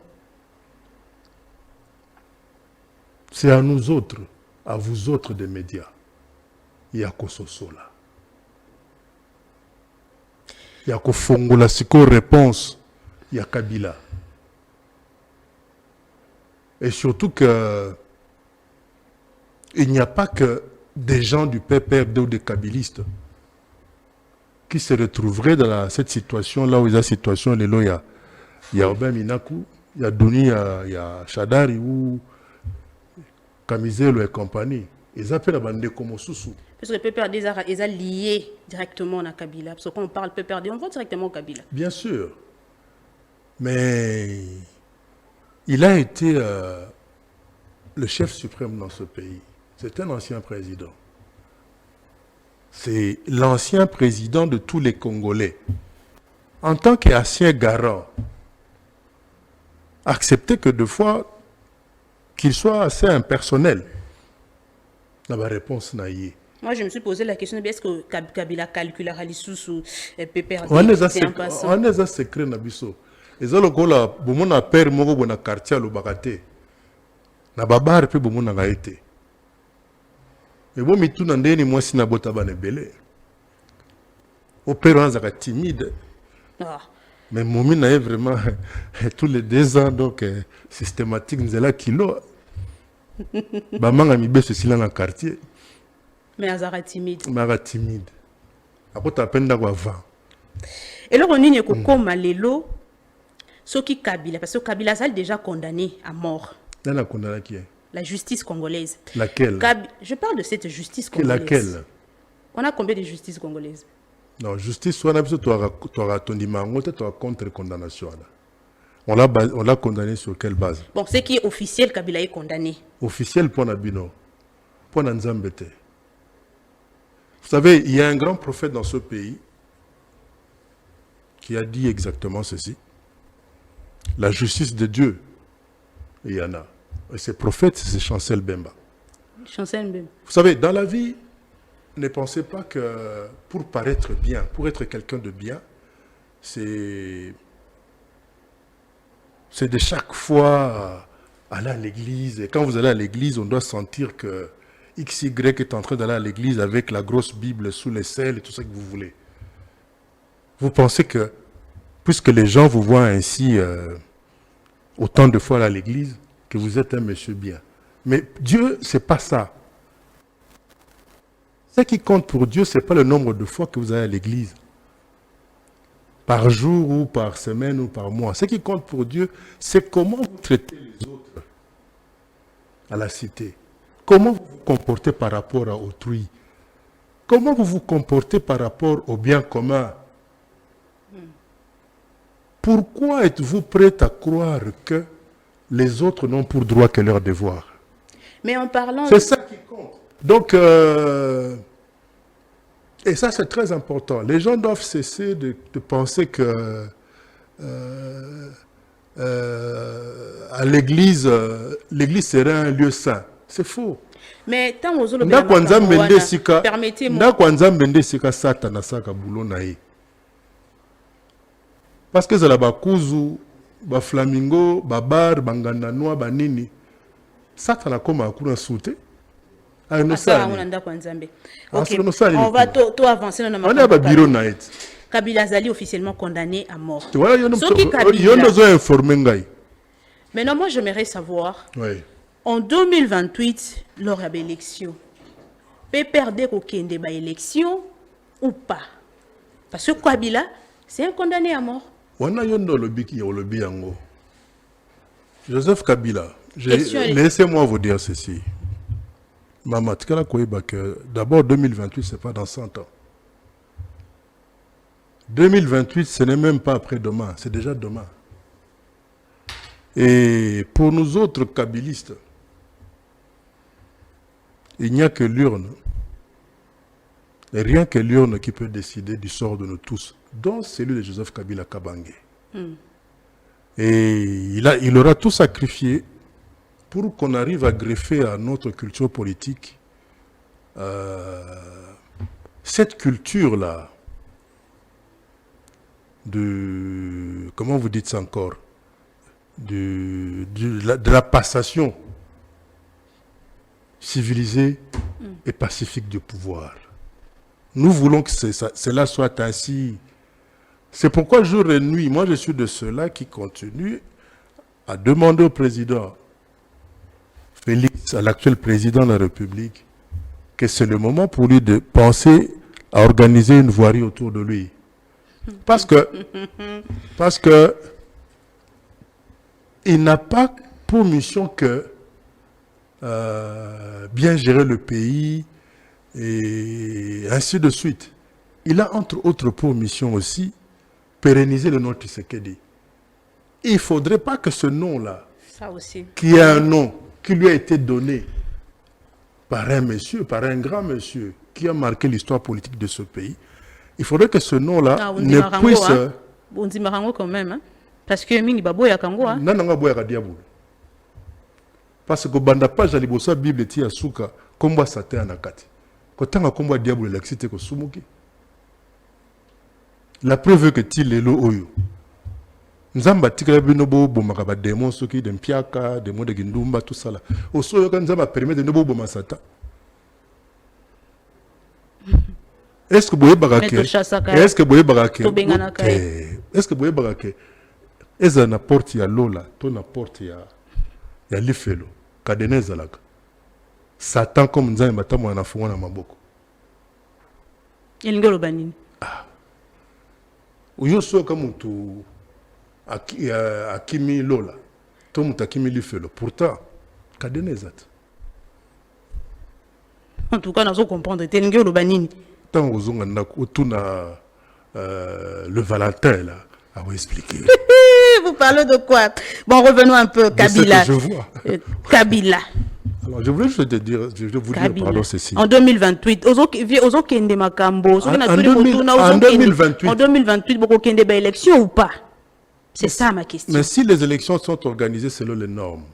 C'est à nous autres, à vous autres des médias. Il y a Kososola. Il y a Kofongola, Siko réponse. Il y a Kabila. Et surtout que il n'y a pas que des gens du PPRD ou des kabilistes qui se retrouveraient dans cette situation-là où il y a situation, il y a Obem Minakou, il y a Duni, il y a Shadari ou Kamizelo et compagnie. Ils appellent la bande comme Soussou. Parce que le PPRD est lié directement à Kabila. Parce que quand on parle PPRD, on voit directement au Kabila. Bien sûr. Mais il a été le chef suprême dans ce pays. C'est un ancien président. C'est l'ancien président de tous les Congolais. En tant qu'ancien garant, accepter que deux fois, qu'il soit assez impersonnel. La réponse n'a y. Moi, je me suis posé la question, est-ce que Kabila calculera les sous PPRD? On est à secret, Nabiso. Et ça, le gola, bon, a père, mon bon, quartier, le bagate. Na babar, puis bon, a été. Mais bon, mais tout n'en est ni moi si na bota ban belé. Au père, on est timide. Mais Moumi n'a vraiment tous les 2 ans, donc systématique, nous là kilo. Maman a mis ceci dans le quartier. Mais Azara timide. Mara timide. Après, tu as peine d'avoir 20. Et là, on dit que comme Lelo, ce qui Kabila, parce que Kabila a déjà condamné à mort. Là, la condamné qui est? La justice congolaise. Laquelle? Je parle de cette justice congolaise. Laquelle? On a combien de justice congolaise? Non, justice, soit tu auras ton dimanche, tu auras contre-condamnation. On l'a condamné sur quelle base? Bon, ce qui est officiel, Kabila est condamné. Officiel pour Nabino, pour Nanzambete. Vous savez, il y a un grand prophète dans ce pays qui a dit exactement ceci. La justice de Dieu, il y en a. Et ce prophète, c'est Chancel Bemba. Chancel Bemba. Vous savez, dans la vie, ne pensez pas que pour paraître bien, pour être quelqu'un de bien, c'est de chaque fois aller à l'église. Et quand vous allez à l'église, on doit sentir que XY est en train d'aller à l'église avec la grosse Bible sous les selles et tout ça que vous voulez. Vous pensez que, puisque les gens vous voient ainsi autant de fois à l'église, que vous êtes un monsieur bien. Mais Dieu, c'est pas ça. Ce qui compte pour Dieu, ce n'est pas le nombre de fois que vous allez à l'église. Par jour ou par semaine ou par mois. Ce qui compte pour Dieu, c'est comment vous traitez les autres à la cité. Comment vous vous comportez par rapport à autrui. Comment vous vous comportez par rapport au bien commun. Pourquoi êtes-vous prêt à croire que les autres n'ont pour droit que leur devoir? Mais en parlant... C'est ça qui compte. Donc, et ça c'est très important. Les gens doivent cesser de penser que à l'église, l'église serait un lieu saint. C'est faux. Mais tant aux autres, permettez-moi. Parce que c'est la bakuzu, ba flamingo, ba bar, bangandanoa, ba nini. Satana comme à courant sauté. Ok, on va tout avancer dans notre bureau. Kabila Zali officiellement condamné à mort. Maintenant, moi, j'aimerais savoir, en 2028, lors de l'élection, peut perdre aucune débat élection ou pas? Parce que Kabila, c'est un condamné à mort. Joseph Kabila, laissez-moi vous dire ceci. Maman, d'abord 2028, ce n'est pas dans 100 ans. 2028, ce n'est même pas après-demain, c'est déjà demain. Et pour nous autres kabilistes, il n'y a que l'urne. Et rien que l'urne qui peut décider du sort de nous tous, dont celui de Joseph Kabila Kabangé. Et il aura tout sacrifié pour qu'on arrive à greffer à notre culture politique cette culture-là de, comment vous dites ça encore, de la passation civilisée et pacifique du pouvoir. Nous voulons que cela soit ainsi. C'est pourquoi jour et nuit, moi je suis de ceux-là qui continuent à demander au président Félix, à l'actuel président de la République, que c'est le moment pour lui de penser à organiser une voirie autour de lui. Parce que il n'a pas pour mission que bien gérer le pays et ainsi de suite. Il a entre autres pour mission aussi pérenniser le nom Tshisekedi. Il ne faudrait pas que ce nom-là, qui est un nom qui lui a été donné par un monsieur, par un grand monsieur, qui a marqué l'histoire politique de ce pays, il faudrait que ce nom-là ne puisse... On dit Marango quand même, hein? Parce que Mingi Baboya Kango, hein? Non, parce que banda page à libosa Bible tia suka komba sate anakati. Kotanga komba diable l'axité ko sumuki. La preuve que ti lelo oyo. Nzamba tikala bino bo bomaka ba démon soki de mpiaka, démon de gindumba tout ça là. Osoyo kan nzamba permet de no bo boma sata. Est-ce que boye barake? Est-ce que boye barake? Est-ce que boye barake? Eza na porte ya lola, to na porte ya lifelo. Kadeneza laka. Satan comme nzambe matamu anafunga na maboko. Elingelo banini. Uyo soka mutu akimi lola. To mutu akimi lifelo. Pourtant, kadeneza. En tout cas, nous comprendre. Elingelo banini. tant aux le Valentin là, à vous expliquer. Vous parlez de quoi? Bon, revenons un peu, Kabila. Je vois. Kabila. Alors, je voulais juste te dire, je vais vous dire, pardon, ceci. En 2028, en 2028, beaucoup de élections ou pas? C'est ça ma question. Mais si les élections sont organisées selon les normes,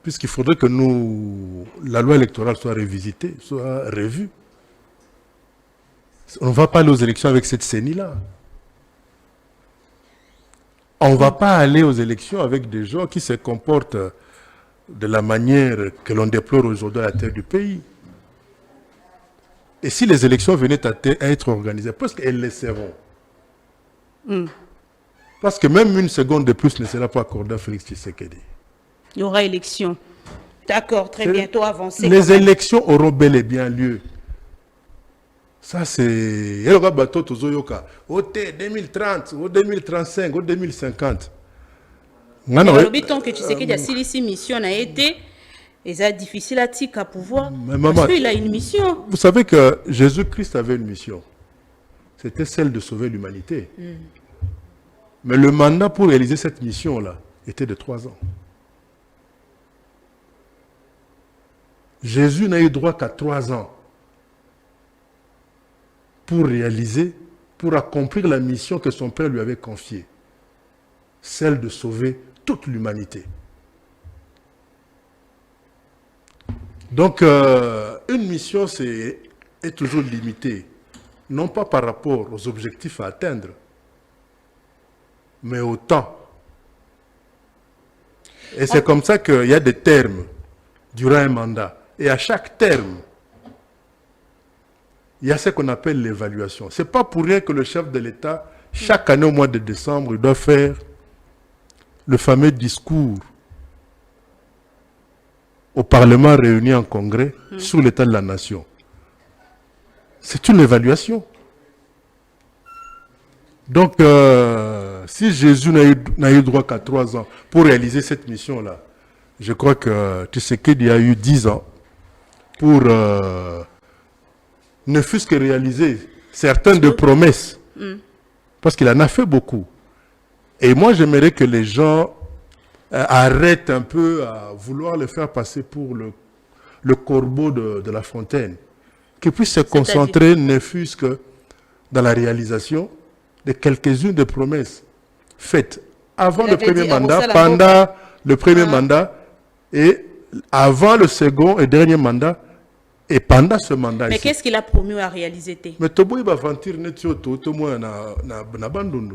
puisqu'il faudrait que la loi électorale soit révisitée, soit revue. On ne va pas aller aux élections avec cette CENI-là. On ne va pas aller aux élections avec des gens qui se comportent de la manière que l'on déplore aujourd'hui à la tête du pays. Et si les élections venaient à être organisées, parce qu'elles le seront. Parce que même une seconde de plus ne sera pas accordée à Félix Tshisekedi. Il y aura élection. D'accord, très bientôt avancé. Les élections auront bel et bien lieu. Ça, c'est... Il y aura bateau Tozoyoka. Au 2030, au 2035, au 2050. Le temps que tu sais qu'il y a si mission a été, et c'est difficile à tirer à pouvoir. Parce qu'il a une mission. Vous savez que Jésus-Christ avait une mission. C'était celle de sauver l'humanité. Mais le mandat pour réaliser cette mission-là était de 3 ans. Jésus n'a eu droit qu'à 3 ans pour réaliser, pour accomplir la mission que son Père lui avait confiée, celle de sauver toute l'humanité. Donc, une mission est toujours limitée, non pas par rapport aux objectifs à atteindre, mais au temps. Et c'est comme ça qu'il y a des termes durant un mandat. Et à chaque terme, il y a ce qu'on appelle l'évaluation. Ce n'est pas pour rien que le chef de l'État, chaque année au mois de décembre, il doit faire le fameux discours au Parlement réuni en congrès sur l'état de la nation. C'est une évaluation. Donc, si Jésus n'a eu droit qu'à 3 ans pour réaliser cette mission-là, je crois que Tshisekedi a eu 10 ans pour ne fût-ce que réaliser certaines de promesses. Parce qu'il en a fait beaucoup. Et moi, j'aimerais que les gens arrêtent un peu à vouloir le faire passer pour le corbeau de La Fontaine. Qu'ils puissent se concentrer, ne fût-ce que dans la réalisation de quelques-unes des promesses faites avant le premier mandat, pendant le premier mandat et avant le second et dernier mandat et pendant ce mandat. Mais qu'est-ce qu'il a promis à réaliser? Mais Tobo va aventure tout moi na bandundu.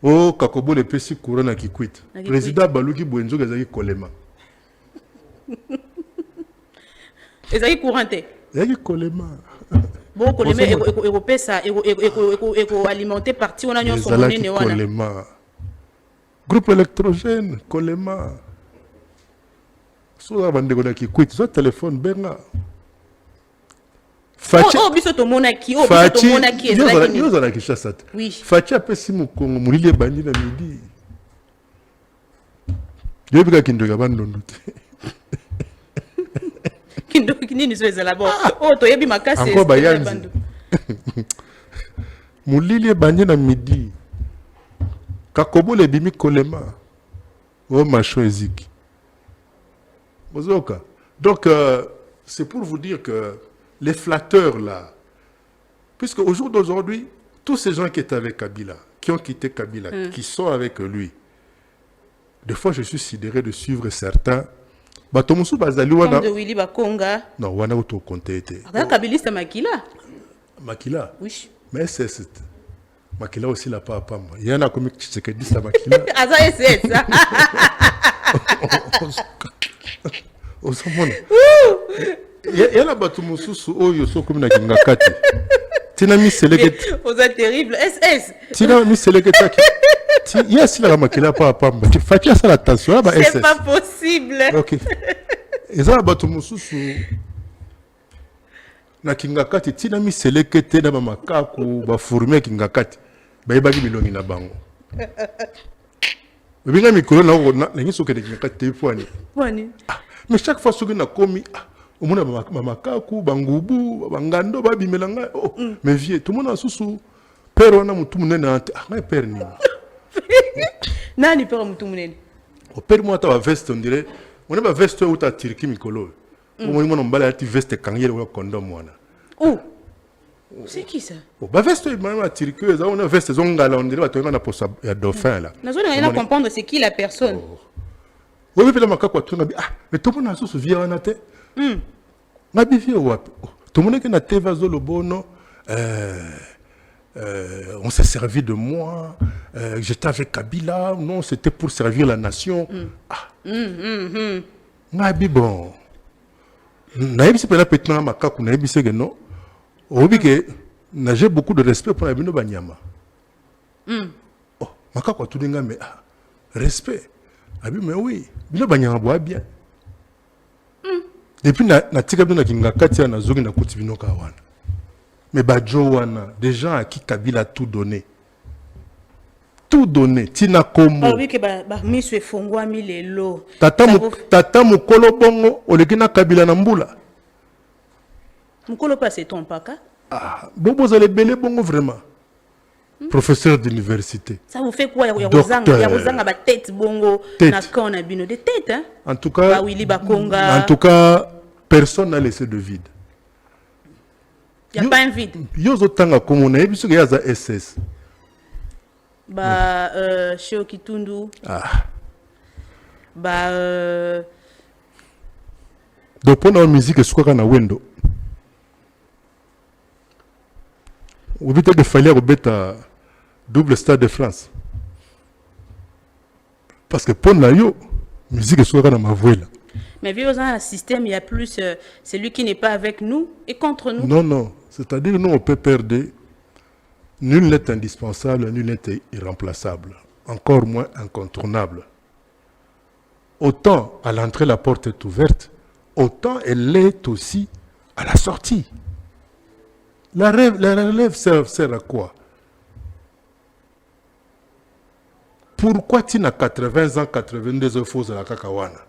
Oh Kakobo le pesi courant na kikwit. Président Baluki Bwenzo gazaki kolema. Ezaki couranté. Ezaki kolema. Bon kolema européen éco alimenter parti on a nyon son monene wana. Kolema. Groupe électrogène kolema. Soit bandeko na kikwit, soit téléphone benga. Fachi biso to monaki, biso to monaki ezalaki. Yo zala Kinshasa. Oui. Fachi apesi mukongo mulile bandi na midi. Yo bika kindoka bandondo te. Kindoka nini so ezala bo. Oh to yebi makasi. Encore bayanzi. Mulile bandi na midi. Kakobo le bimi kolema. Oh macho eziki. Donc, c'est pour vous dire que les flatteurs là, puisque au jour d'aujourd'hui, tous ces gens qui étaient avec Kabila, qui ont quitté Kabila, qui sont avec lui, des fois je suis sidéré de suivre certains. Comme de Willy Bakonga. Non, wana auto compté. Kabilista Makila. Makila. Oui. Mais c'est Makila aussi la pas moi. Il y en a comme qui dit ça Makila. Aza c'est ça. Il y a la bateau Moussousou, oh, yo so comme na Kingakati. Tina mi selekete. Oza terrible, SS. Tina mi selekete. Il y a si la makila pas pamba. Tu fais ça l'attention là, SS. C'est pas possible. Ok. Et ça la bateau Moussousou. Na Kingakati, tina mi selekete na makako ba fourmer Kingakati. Ba yebaki bilongi na bango. Binga mikolo na ngi soke de Kingakati te poani. Poani. Mais chaque fois que na komi Au monde makaku, bangubu, bangando, babimelanga. Oh, mais vieux, tout le monde a sous père on a mon tout le monde ah père ni. Nani père mon tout le monde. Au père moi ta veste on dirait on a ma veste où ta tirki mikolo. Au moins on bala ti veste kangier ou condom moi. Oh. C'est qui ça? Oh, ba veste ma tirki ça on a veste zongala on dirait on a pour ça ya dauphin là. Nous allons comprendre c'est qui la personne. Oui mais la makaku tu ah mais tout le monde a sous vieux on a te. Ma bifi wapi. Tout le monde qui na te vazo le bono on s'est servi de moi, j'étais avec Kabila, non, c'était pour servir la nation. Ah, bon. Naïbisi pena petna makaku naïbisi que non. Obi que j'ai beaucoup de respect pour Abino Banyama. Oh, makaku tout dinga mais respect. Abi mais oui, Bino Banyama boit bien. Depuis na tika bino kinga katia na zogi na kuti bino kawana. Mais Badjowana, des gens à qui Kabila a tout donné. Tout donné. Tina Komo. Ah oui, que Miss Fongwa Milelo. Tata Mukolo Bongo, Olegina Kabila Nambula. Mukolo pas c'est ton paka? Ah, bon, vous allez belé Bongo vraiment. Professeur d'université. Ça vous fait quoi? Il y a une tête Bongo. Na bino de tête, hein? En tout cas, personne n'a laissé de vide. Il n'y a pas un vide. Yozo tanga comme on a vu ce qu'il y a à SS. Chez Kitundu. Donc pour la musique, c'est quoi qu'on a wendo? Vous dites qu'il fallait remettre double stade de France. Parce que pour la musique, c'est quoi qu'on a ma voix là. Mais vu dans le système, il y a plus celui qui n'est pas avec nous et contre nous. Non, non. C'est-à-dire nous, on peut perdre. Nul n'est indispensable, nul n'est irremplaçable. Encore moins incontournable. Autant à l'entrée, la porte est ouverte, autant elle l'est aussi à la sortie. La relève sert à quoi? Pourquoi tu n'as 80 ans, 82 ans, faux à la kakawana?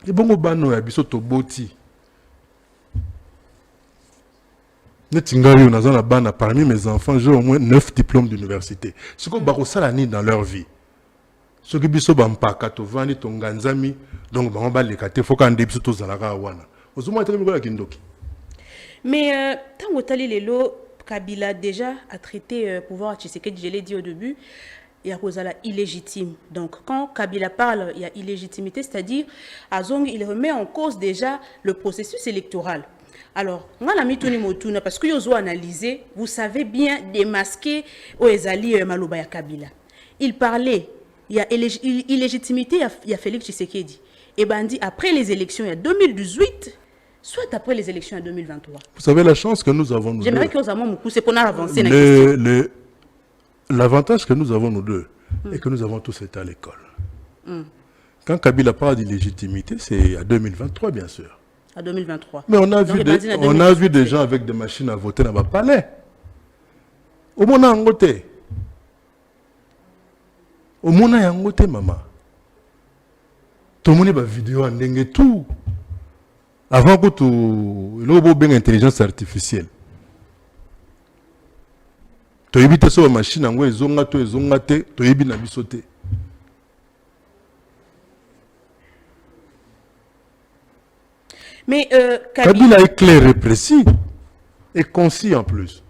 Et bon, bano ya biso to boti. Parmi mes enfants, j'ai au moins 9 diplômes d'université. Ce que Barosala dans leur vie. Ce que biso bampaka to vani to nganzami donc ba ba lekate faut quand debiso to zalaka wana. Ozuma tele mikola kindoki. Mais tant que lelo Kabila déjà a traité pouvoir Tshisekedi, je l'ai dit au début, il y a Rosala illégitime. Donc quand Kabila parle, il y a illégitimité, c'est-à-dire Azong il remet en cause déjà le processus électoral. Alors, on a mis Tony Motuna parce que vous analysé, vous savez bien démasquer Oezali Maloba ya Kabila. Il parlait, il y a illégitimité, il y a Félix Tshisekedi. Et ben dit après les élections, il y a 2018, soit après les élections en 2023. Vous savez la chance que nous avons nous deux. J'aimerais que nous avons beaucoup, c'est qu'on a avancé dans la question. L'avantage que nous avons nous deux, est que nous avons tous été à l'école. Quand Kabila parle d'illégitimité, c'est à 2023 bien sûr. À 2023. Mais on a vu des gens avec des machines à voter dans le palais. Au monde en côté. Au monde en côté, maman. Tout le monde a une vidéo en dengue tout. Avant que tout, il y a une intelligence artificielle. Tu évites ça machine en zonga tu évites na bisoté. Mais Kabila est clair et précis et concis en plus.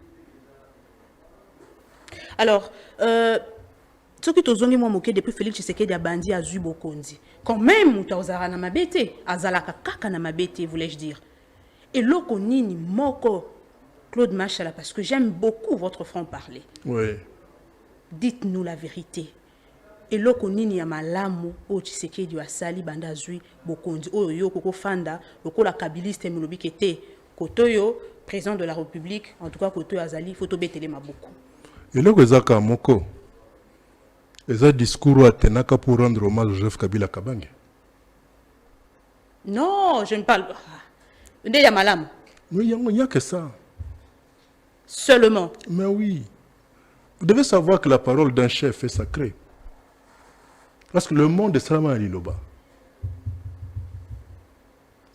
Alors, ce que tu as moqué depuis Félix Tshisekedi a bandi à Zubokondi. Quand même, tu as na mabete, azalaka kaka na mabete, voulais-je dire. Et loko nini moko Claude Machala, parce que j'aime beaucoup votre franc-parler. Oui. Dites-nous la vérité. Et loko nini ya malamu o Tshisekedi wa sali banda zui bokondi o yo koko fanda loko la kabiliste mulobi kete kotoyo président de la République en tout cas kotoyo azali photo betele maboko. Et loko ezaka moko eza discours atenaka pour rendre hommage à Joseph Kabila Kabange. Non, je ne parle pas. Nde ya malamu. Oui, il n'y a que ça. Seulement. Mais oui. Vous devez savoir que la parole d'un chef est sacrée. Parce que le monde est seulement à l'Iloba.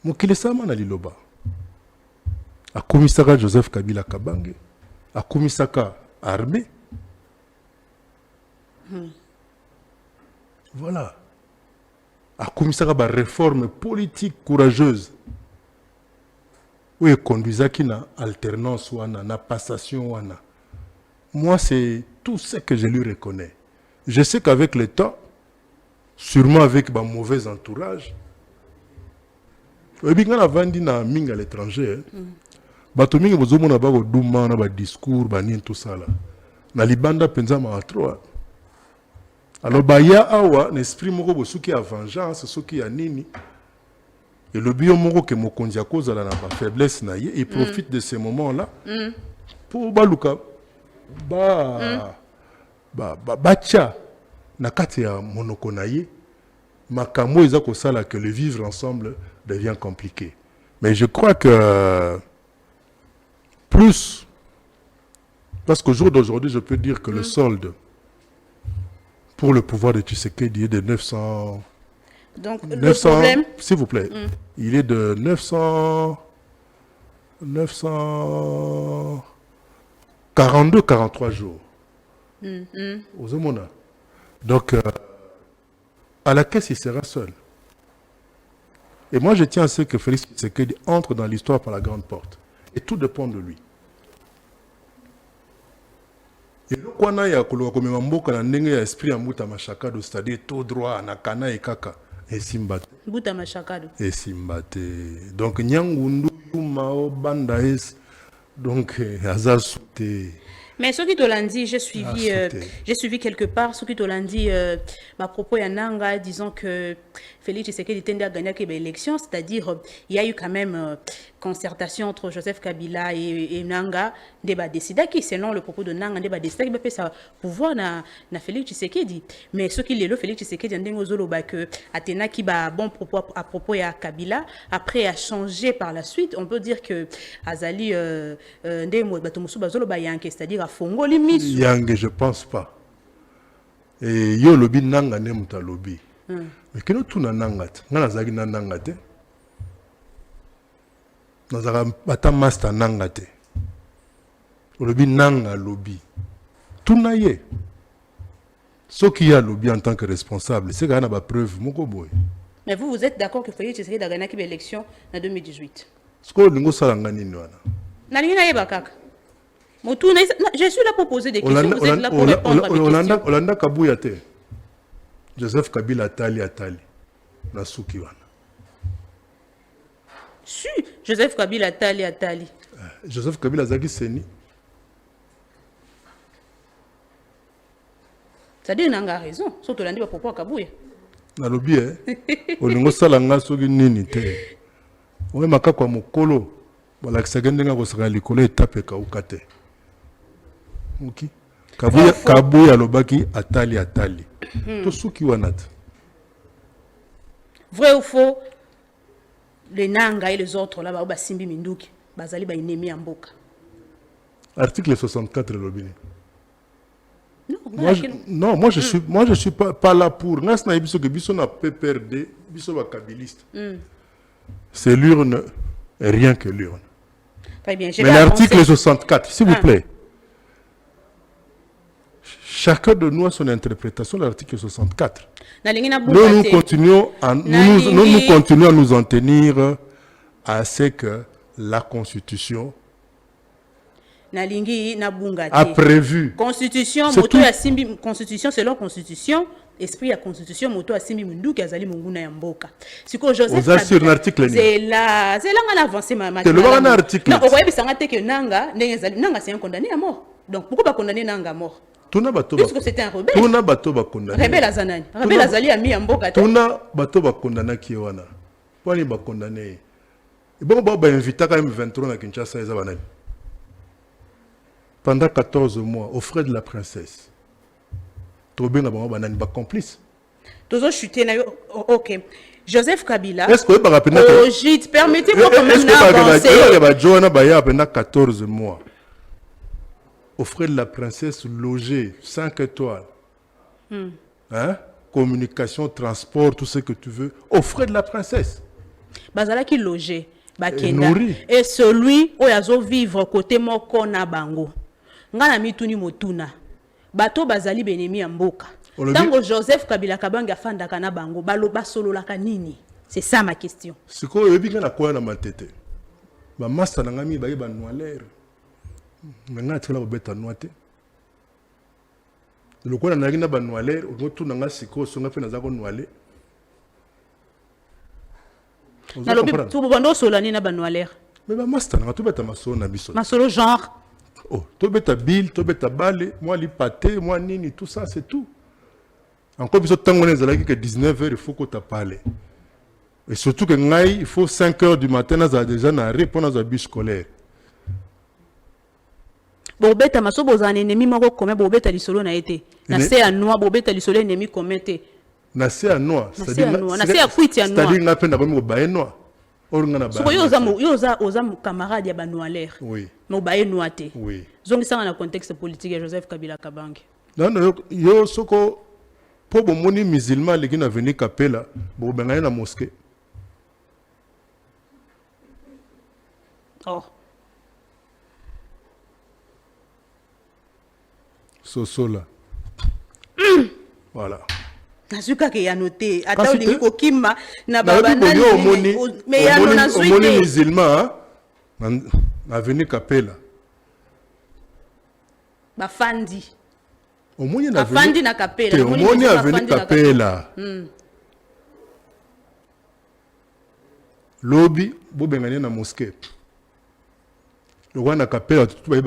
mokili sama na liloba akomisaka Joseph Kabila Kabange akomisaka armée. Voilà. Akomisaka ba réforme politique courageuse. Oui, conduisaki na alternance wana, na passation wana. Moi, c'est tout ce que je lui reconnais. Je sais qu'avec le temps, sûrement avec mon mauvais entourage, et bien quand on a vendu na minga à l'étranger, bato mingi bozo mona ba ko duma na ba discours ba ni tout ça là. Na libanda penza ma trop. Alors ba ya awa n'esprit moko bosuki a vengeance, soki ya nini. Et le bio moko ke mokonzi a cause la na ba faiblesse na ye, il profite de ces moments là pour baluka bacha na kati ya monoko na ye makambo eza ko sala que le vivre ensemble devient compliqué. Mais je crois que plus, parce qu'au jour d'aujourd'hui, je peux dire que le solde pour le pouvoir de Tshisekedi est de 900... Donc, 900, le problème... s'il vous plaît, il est de 942-43 jours. Aux Omona. Donc, à la caisse, il sera seul. Et moi, je tiens à ce que Félix Tshisekedi entre dans l'histoire par la grande porte. Et tout dépend de lui. Et le kwana ya koloka komema mboka na ndenge ya esprit ya mbuta mashakado, c'est-à-dire tout droit na kana et kaka et simbate. Mbuta mashakado. Et simbate. Donc nyangundu yumao banda es donc azasute. Mais ce qui te l'a dit, j'ai suivi quelque part, ce qui te l'a dit, ma propos Yananga, disant que Félix Tshisekedi tendait à gagner l'élection, c'est-à-dire il y a eu quand même concertation entre Joseph Kabila et Nanga, débat décidé qui, selon le propos de Nanga, débat décidé qui peut ça pouvoir na Félix Tshisekedi. Mais ce qui est le Félix Tshisekedi en dingo zolo ba que Athéna qui ba bon propos à propos ya Kabila, après a changé par la suite, on peut dire que Azali ndemo batomusu bazolo ba yanke, c'est-à-dire Fongoli misu. Yang, je pense pas. Et yo lobi nanga ne muta lobi. Mais kino tuna nangat. Ngana zagi na nangate. Nazara bata master nangate. Lobi nanga lobi. Tuna ye. Ce qui a lobi en tant que responsable, c'est qu'il y a ba preuve moko boy. Mais vous êtes d'accord que Félix Tshisekedi a gagné l'élection en 2018? Ce que lingo salanga nini wana. Na lingi na yeba kaka. Je suis là pour poser des questions, vous êtes là pour répondre à mes questions. Olanda Kabuya te. Joseph Kabila atali. Na suki wana. Si, Joseph Kabila atali. Joseph Kabila zaki seni. Ça dit nanga raison, surtout l'andi ba propos Kabuya. Na lobi olingo salanga soki nini te. Oye makakwa mokolo. Voilà que ça gagne nga ko saka likolo etape ka ukate. Ok. Kabuya lobaki atali. To suki wanat. Vrai ou faux? Les Nanga et les autres là ba simbi minduki, bazali ba inemi amboka. Article 64 lobini. Non, moi je suis pas là pour. Ngas na biso que biso na PPRD, biso ba kabiliste. C'est l'urne, rien que l'urne. Très bien, mais l'article 64, s'il vous plaît. Chacun de nous a son interprétation de l'article 64. Nous continuons à nous en tenir à ce que la Constitution a prévu. Constitution, selon Constitution, esprit à Constitution, moto a simbi mundu qui azali munguna ya mboka. Siko Joseph Kabila, c'est là on a avancé ma c'est le bon article. Non, on voit que que Nanga c'est un condamné à mort. Donc pourquoi pas condamner Nanga à mort? Puisque c'était un rebelle. Tuna bato ba condamné. Rebelle azanani. Rebelle azali ami ya mboka. Tuna bato ba condamné ki wana. Poni ba condamné. Et bon ba invita quand même 23 na Kinshasa eza banani. Pendant 14 mois aux frais de la princesse. Tobenga ba banani ba complice. Tozo chuter na OK. Joseph Kabila. Est-ce que ba rapena permettez-moi quand même d'avancer. Ba Joana ba ya pendant 14 mois. Aux frais de la princesse logée, 5 étoiles. Hein? Communication, transport, tout ce que tu veux. Aux frais de la princesse. bazala qui loger Et bakenda nourri. et celui oyazo vivre côté moko na bango ngana mituni motuna bato bazali benemi ya mboka tango Joseph Kabila Kabange afandaka na bango baloba sololaka nini. C'est ça ma question. Siko yebi ngana kwa na matete ba master na ngami ba yeba noir ngana tela beta noite le quoi na ngina ba noir otu na nga siko songa pe na zako noir na lobi tu bando solani na ba noir mais ba master na to beta masolo na biso masolo genre oh to beta bill to beta bale moi li pâté moi nini tout ça c'est tout encore biso tango na zalaki que 19h il faut que tu parles. Et surtout que il faut 5h du matin, nous avons déjà répondre à bus scolaire. Bobeta maso bozana ennemi moko comme bobeta lisolo na été. Na se à noix bobeta lisolo ennemi comme été. Na se à noix, c'est-à-dire na se à kuiti à noix. C'est-à-dire na penda comme baé noix. Or ngana ba. So yoza camarade ya ba noir. Oui. No baé noité. Oui. Zongi ça dans contexte politique de Joseph Kabila Kabange. Non yo soko po bomoni musulman les qui na venir capella, bo benga na mosquée. Oh. Sosola. Voilà. Nasuka ke ya noté. Ata olingi kokima na baba na nani. Mais ya no na suite. Omoni musulman na venir capella. Ba fandi. Omoni na venir. Fandi na capella. Omoni a venir capella. Lobby bo bengani na mosquée. Le roi n'a capé tout le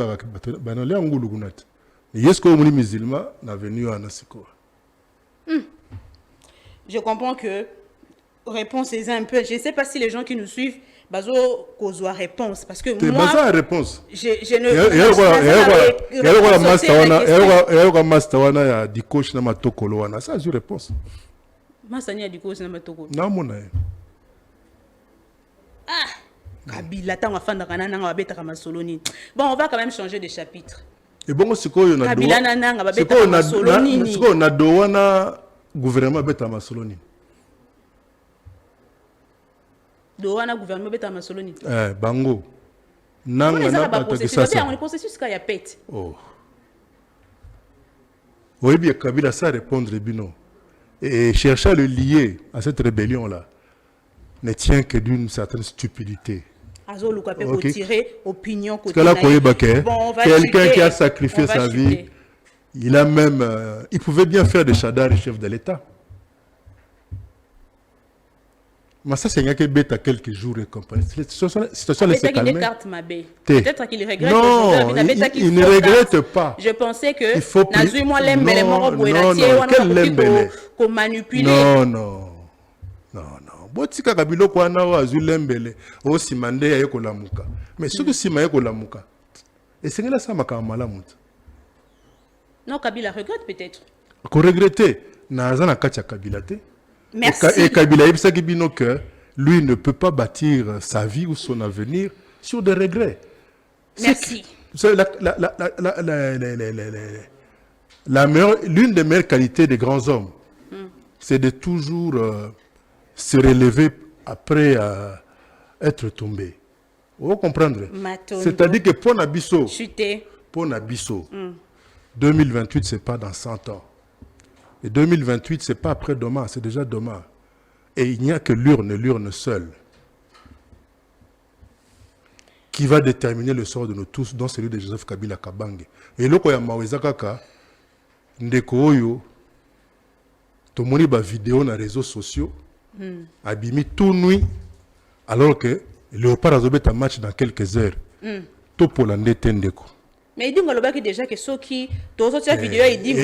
banale en goulou gunat. Est-ce que les musulmans n'a venu à Nasiko? Je comprends que réponse est un peu. Je ne sais pas si les gens qui nous suivent bazo cause réponse parce que moi bazo réponse. Je ne. Et master wana ya dikosh na matokolo wana ça je réponse. Master ni ya dikosh na matokolo. Na mona. Ah. Kabila tanga fanda kana nanga babeta kama soloni. Bon, on va quand même changer de chapitre. Et bon siko yo na do. Kabila nanga babeta kama soloni. Siko na do wana gouvernement beta ma soloni. Do wana gouvernement beta ma soloni. Bango. Nanga na bato que ça. C'est un processus ka ya pète. Oh. Oui bien Kabila ça répondre bino. Et chercher à le lier à cette rébellion là ne tient que d'une certaine stupidité. Okay. Tirer opinion côté quelqu'un qui a sacrifié sa vie, il a même, il pouvait bien faire de Chadar chef de l'État. Mais ça, c'est que bête à quelques jours et compagnie. Situation laissée calmer. Peut-être qu'il regrette. Non, il ne regrette pas. Je pensais que il faut plus. Non. Botika kabilo kwa na wa zulembele o simande ya ekolamuka mais surtout sima ekolamuka et c'est là ça makamala muta non Kabila regrette peut-être ko regretter na zana kacha Kabila te merci et Kabila ibsa kibino que lui ne peut pas bâtir sa vie ou son avenir sur des regrets. Merci. C'est la meilleure, l'une des meilleures qualités des grands hommes c'est de toujours se relever après être tombé. Vous comprenez? C'est-à-dire que pour Nabiso, 2028, ce n'est pas dans 100 ans. Et 2028, ce n'est pas après demain, c'est déjà demain. Et il n'y a que l'urne seule, qui va déterminer le sort de nous tous, dont celui de Joseph Kabila Kabange. Et là, quand il y a Maweza Kaka, ndeko oyo, tout le monde a vidéo dans les réseaux sociaux, abimi tout nuit, alors que Léopard a joué un match dans quelques heures. Tout pour l'année Tendeko. Mais il dit déjà que ceux qui tous autres vidéos il dit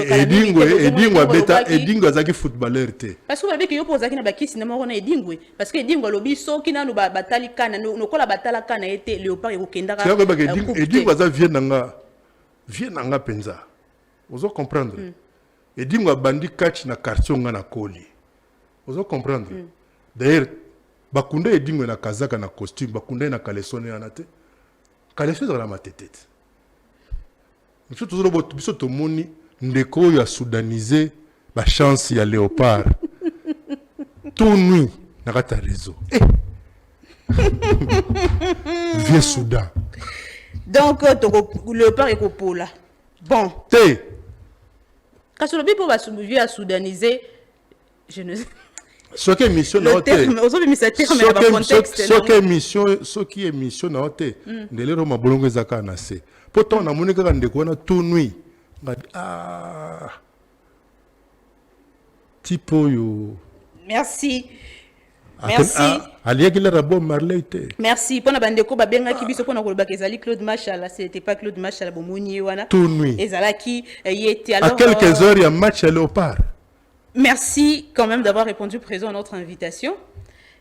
que footballeur parce que avec yo posa na baki cinéma on a dingwe parce que dingo lobi so ki nanu ba batali kana no kola batala kana été Léopard ko kendaka et dingo za vient nanga penza vous comprendre et dingo bandi catch na quartier nga na koli vous comprendre d'ailleurs bakunda et dingo na kazaka na costume bakunda na kalesone anate kalesone za ma tête. Nous sommes tous moni ndeko ya soudanisé la chance ya Léopard. Tout nuit na kata réseau. Vieux Soudan. Donc, Léopard et Copola. Bon. Té. Quand le bipo va se soudaniser, je ne sais pas. Ce qui est mission Le terme, aujourd'hui, mais c'est terme, mais dans le contexte. Ce qui est mission, c'est de l'héros ma bolongo zaka nase. Pourtant, on a mon écran de quoi na tout nuit. Ah. Tipo yo. Merci. Merci. Merci. Pour Nabandeko, Babenga Kibiso, pour Nakoloba Kezali, Claude Machala, c'était pas Claude Machala, Bomouni Wana. Tout nuit. Ezalaki, Yeti. À quelques heures, il y a match à Léopard. Merci quand même d'avoir répondu présent à notre invitation.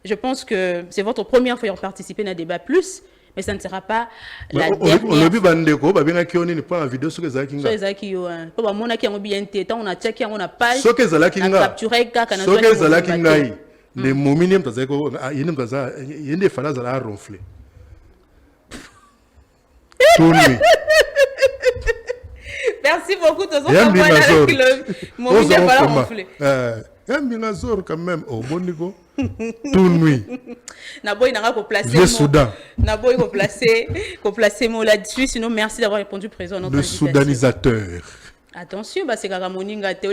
Je pense que c'est votre première fois à participer à un débat plus, mais ça ne sera pas la dernière. On a vu Bandeko, Babenga Kioni n'est pas en vidéo sur les Zaki. Sur les Zaki, on a mon qui a bien été, on a checké, on a pas. Sur les Zaki, on a capturé, sur les Zaki, les mominiums, il y a des phases à ronfler. Tout nuit. Merci beaucoup de ce avec le mominium à ronfler. Zor quand même au bon niveau. Tout nuit. Naboy n'a pas placé. Vieux Soudan. Naboy ko placer mot là-dessus. Sinon, merci d'avoir répondu présent à notre invitation. Le soudanisateur. Attention, c'est Karamoninga te.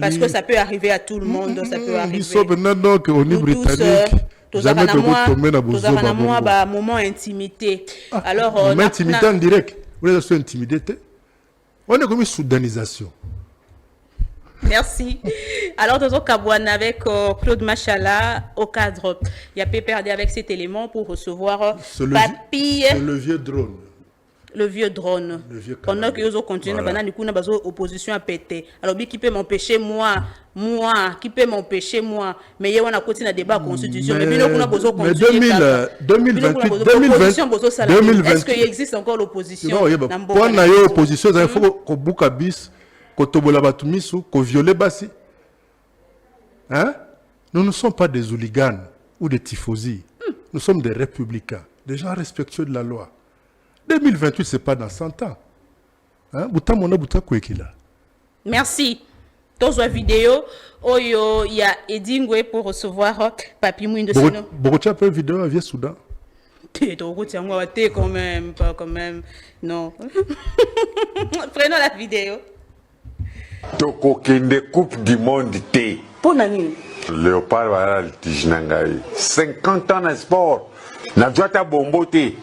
Parce que ça peut arriver à tout le monde. Ça peut arriver. Jamais de moment intimité. Alors, moment intimité en direct. Vous êtes intimidé. On est comme une soudanisation. Merci. Alors, nous avons avec Claude Machala au cadre. Il y a PPRD avec cet élément pour recevoir Papy. Le vieux drone. Le vieux drone. Pendant que nous continuons, nous avons opposition à péter. Alors, qui peut m'empêcher, moi, qui peut m'empêcher, moi. Mais il y a un côté de débat constitution. Mais nous avons besoin de continuer. 2028, est-ce qu'il existe encore l'opposition? Pour qu'on ait l'opposition, il faut qu'on boucle à bis, qu'on tobola batumisu, qu'on viole basi. Hein? Nous ne sommes pas des hooligans ou des tifosi. Nous sommes des républicains, des gens respectueux de la loi. 2028, ce n'est pas dans 100 ans. Hein? Merci. Dans la vidéo, il y a Edingwe pour recevoir Papy Mwindo. Beaucoup de vidéo à Vieux Soudan. Quand même, pas quand même. Non. Prenons la vidéo. Toko kende coupe du monde T. Pour Nani. Léopard va le Tijnangaï. 50 ans de sport. Na jota bombo T.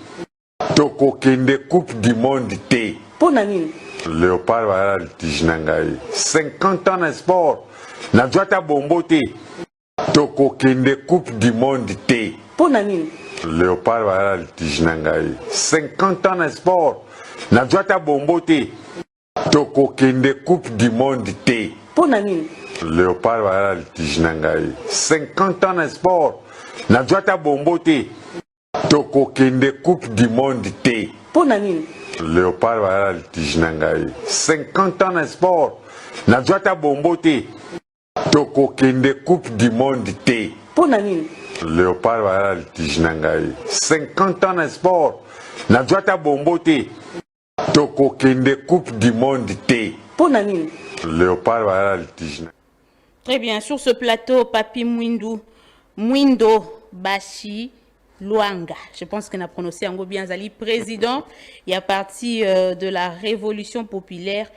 Toko kende coupe du monde T. Pour Nani. Léopard va le Tijnangaï. 50 ans de sport. Na jota bombo T. Toko kende coupe du monde T. Pour Nani. Léopard va le Tijnangaï. 50 ans de sport. Na jota bombo T. Toko kende coupe du monde T. Pour Nani. Léopard va le Tijnangaï. 50 ans de sport. Na jota bombo T. Toko kende coupe du monde T. Pour Nani. Léopard va le Tijnangaï. 50 ans de sport. Na jota bombo T. Toko kende coupe du monde T. Pour Nani. Léopard va le Tijnangaï. 50 ans de sport. Na jota bombo T. Toko kende coupe du monde T. Pour Nani. Léopard va le Tijnangaï. Très bien, sur ce plateau, Papy Mwindo Bashi Luanga, je pense qu'on a prononcé en bien Zali, président, il y a parti de la Révolution populaire,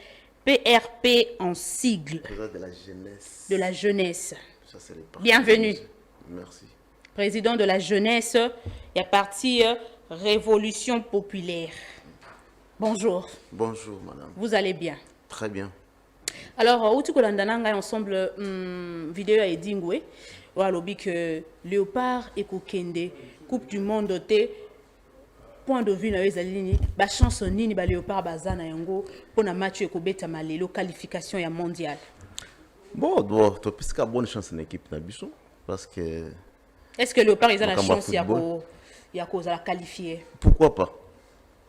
PRP en sigle. Président de la jeunesse. De la jeunesse. Ça, bienvenue. Merci. Président de la jeunesse, il y a parti Révolution populaire. Bonjour. Bonjour, madame. Vous allez bien? Très bien. Alors, où tu as ensemble vidéo à Edingwe, où a lobby que Léopard et Kokende, Coupe du Monde, point de vue na ezalini, ba chance nini ba Léopard bazana yango pour na match ekobeta malelo qualification ya mondial. Bon, tu penses qu'il y a bonne chance en équipe na biso parce que est-ce que Léopard ils ont la chance ya ko za qualifier? Pourquoi pas?